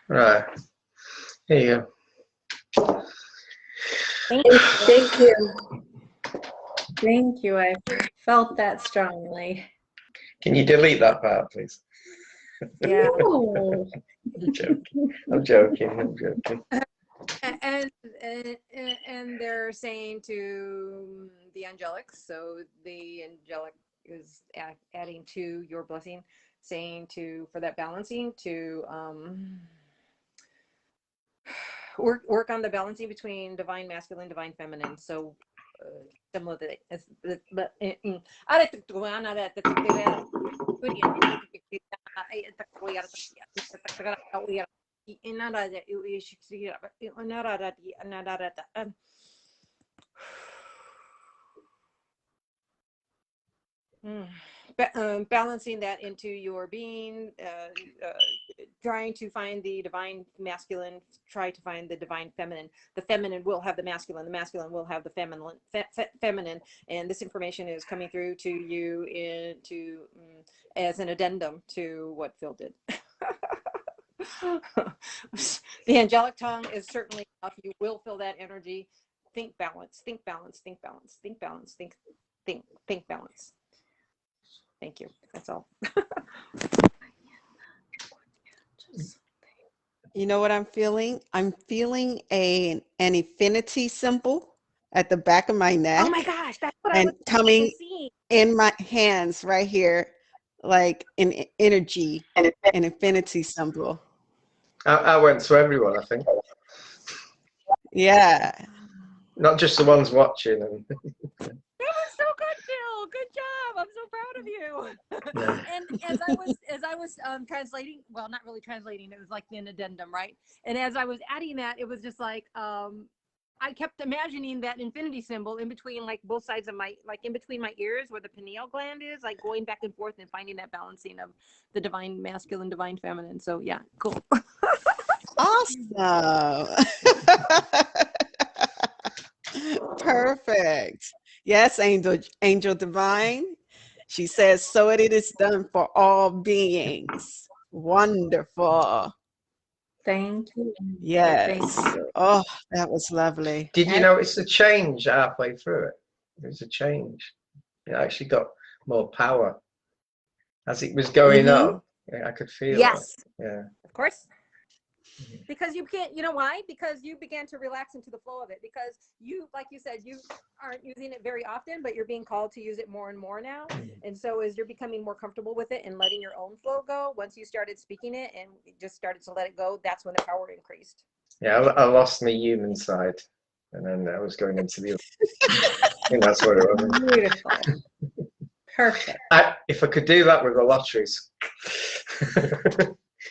Right. Here you go. Thank you. Thank you. I felt that strongly. Can you delete that part, please? Yeah. Oh. I'm joking. And they're saying to the angelics, so the angelic is adding to your blessing, saying for that balancing to work on the balancing between divine masculine, divine feminine. So similar to balancing that into your being, trying to find the divine masculine, try to find the divine feminine. The feminine will have the masculine will have the feminine, and this information is coming through to you as an addendum to what Phil did. The angelic tongue is certainly enough. You will feel that energy. Think balance, think balance, think balance, think balance, think balance. Thank you. That's all. You know what I'm feeling? I'm feeling an infinity symbol at the back of my neck Oh my gosh, that's what I and was coming seeing. in my hands right here, like an energy, an infinity symbol. I went to everyone, I think. Yeah. Not just the ones watching. And That was so good, Jill. Good job. I'm so proud of you. yeah. And as I was translating, well, not really translating, it was like an addendum, right? And as I was adding that, it was just like I kept imagining that infinity symbol in between, like both sides of my, like in between my ears where the pineal gland is, like going back and forth and finding that balancing of the divine masculine, divine feminine. So yeah, cool. Awesome. Perfect. Yes, angel divine. She says, so it is done for all beings. Wonderful. Thank you. Yes. Thank you. Oh, that was lovely. Did you notice a change halfway through it? There was a change. It actually got more power as it was going on. Yeah, I could feel Yes. it. Yeah. Of course. Because you can't, you know why? Because you began to relax into the flow of it. Because you, like you said, you aren't using it very often, but you're being called to use it more and more now. And so as you're becoming more comfortable with it and letting your own flow go, once you started speaking it and just started to let it go, that's when the power increased. Yeah, I lost my human side, and then I was going into the. I think that's what it was. Beautiful. Perfect. If I could do that with the lotteries,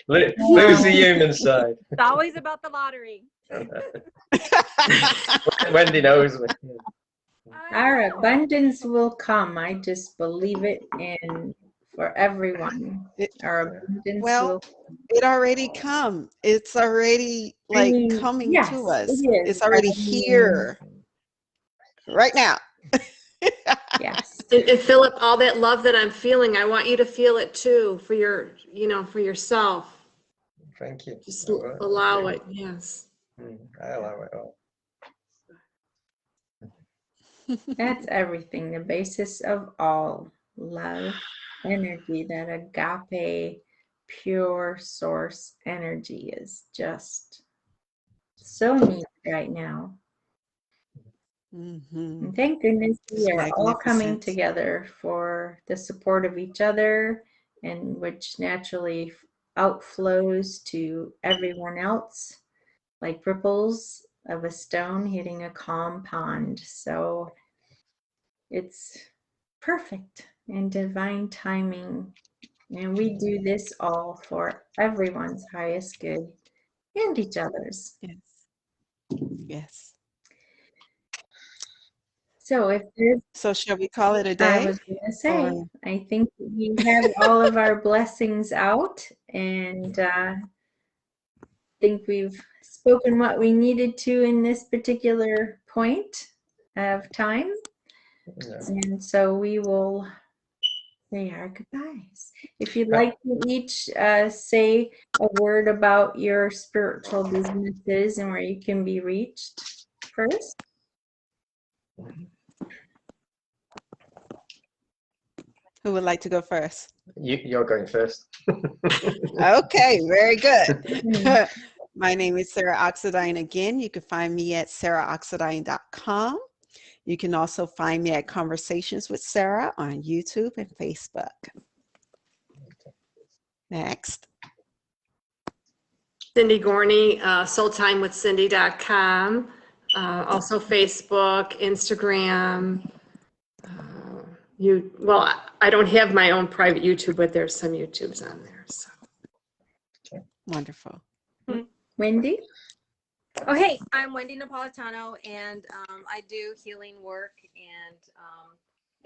lose the human side. It's always about the lottery. Wendy knows me. Our abundance will come. I just believe it, and for everyone, our abundance will. It already come. It's already like coming yes, to us. it is. It's already here right now. Yes. And Phillip, all that love that I'm feeling, I want you to feel it too for your, for yourself. Thank you. Just allow it. Yes. I allow it all. That's everything. The basis of all love, energy, that agape, pure source energy is just so neat right now. And thank goodness we are all coming together for the support of each other, and which naturally outflows to everyone else like ripples of a stone hitting a calm pond. So it's perfect and divine timing. And we do this all for everyone's highest good and each other's. Yes. Yes. So if there's, so shall we call it a day? I was going to say, I think we have all of our blessings out, and think we've spoken what we needed to in this particular point of time. Yeah. And so we will say our goodbyes. If you'd like to each say a word about your spiritual businesses and where you can be reached first. Who would like to go first? You're going first. Okay, very good. My name is Sarah Oxidine again. You can find me at sarahoxidine.com. You can also find me at Conversations with Sarah on YouTube and Facebook. Next. Cindy Gorney, soultimewithcindy.com. Also Facebook, Instagram. I don't have my own private YouTube, but there's some YouTubes on there. So wonderful. Wendy? Oh, hey, I'm Wendy Napolitano, and I do healing work, and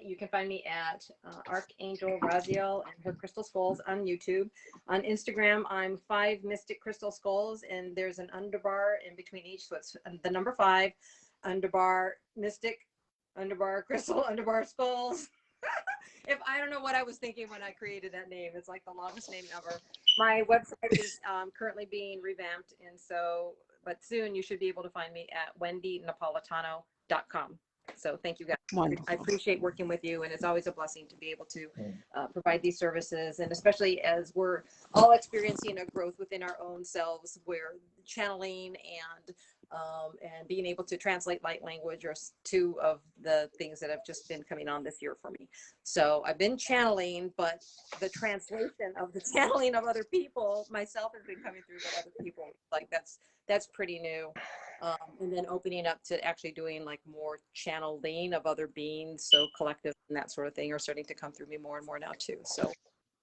you can find me at Archangel Raziel and her Crystal Skulls on YouTube. On Instagram, I'm 5 Mystic Crystal Skulls, and there's an underbar in between each, so it's the number 5, underbar Mystic, underbar Crystal, underbar Skulls. If I don't know what I was thinking when I created that name, it's like the longest name ever. My website is currently being revamped, and so, but soon you should be able to find me at wendynapolitano.com. So thank you guys. Wonderful. I appreciate working with you, and it's always a blessing to be able to provide these services, and especially as we're all experiencing a growth within our own selves, where channeling and and being able to translate light language are two of the things that have just been coming on this year for me. So I've been channeling, but the translation of the channeling of other people, myself has been coming through, but other people, like that's pretty new. And then opening up to actually doing like more channeling of other beings, so collective and that sort of thing are starting to come through me more and more now too. So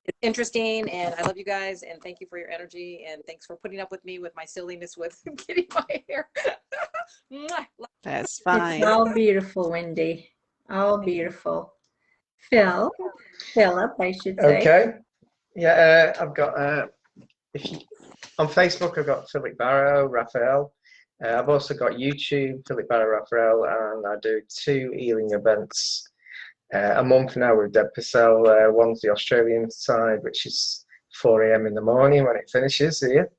it's interesting, and I love you guys, and thank you for your energy, and thanks for putting up with me with my silliness with getting my hair. That's fine. It's all beautiful, Wendy. All beautiful. Phillip, I should say. Okay. Yeah, I've got, if you, on Facebook, I've got Phillip Barrow, Raphael. I've also got YouTube, Phillip Barrow, Raphael, and I do 2 healing events a month now with Deb Purcell. One's the Australian side, which is 4 a.m. in the morning when it finishes here,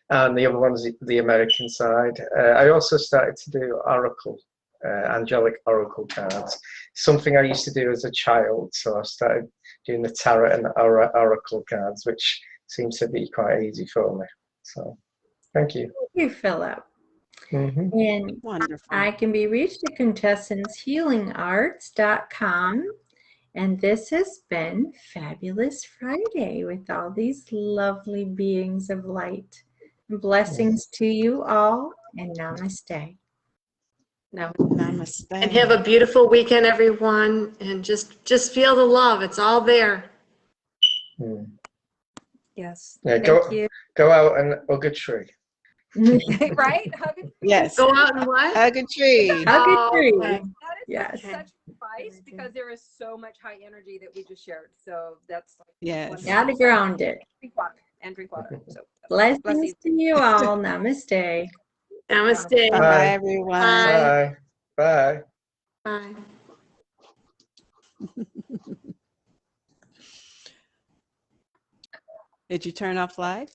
and the other one's the American side. I also started to do oracle, angelic oracle cards, something I used to do as a child, so I started doing the tarot and oracle cards, which seems to be quite easy for me. So thank you. Thank you, Phillip. Mm-hmm. And Wonderful. I can be reached at quintessencehealingarts.com. And this has been Fabulous Friday with all these lovely beings of light. Blessings to you all, and namaste. Namaste. And have a beautiful weekend, everyone. And just feel the love. It's all there. Yes. Yeah, Thank you. go out and hug a tree. Right? Hug a tree. Yes. Go out and what? Hug a tree. Hug a tree. Okay. That is Yes. such advice, because there is so much high energy that we just shared. So that's like Yes. Gotta ground it. drink water and drink water. So Blessings to you all. Namaste. Namaste. Bye, Bye. everyone. Bye. Bye. Bye. Did you turn off live?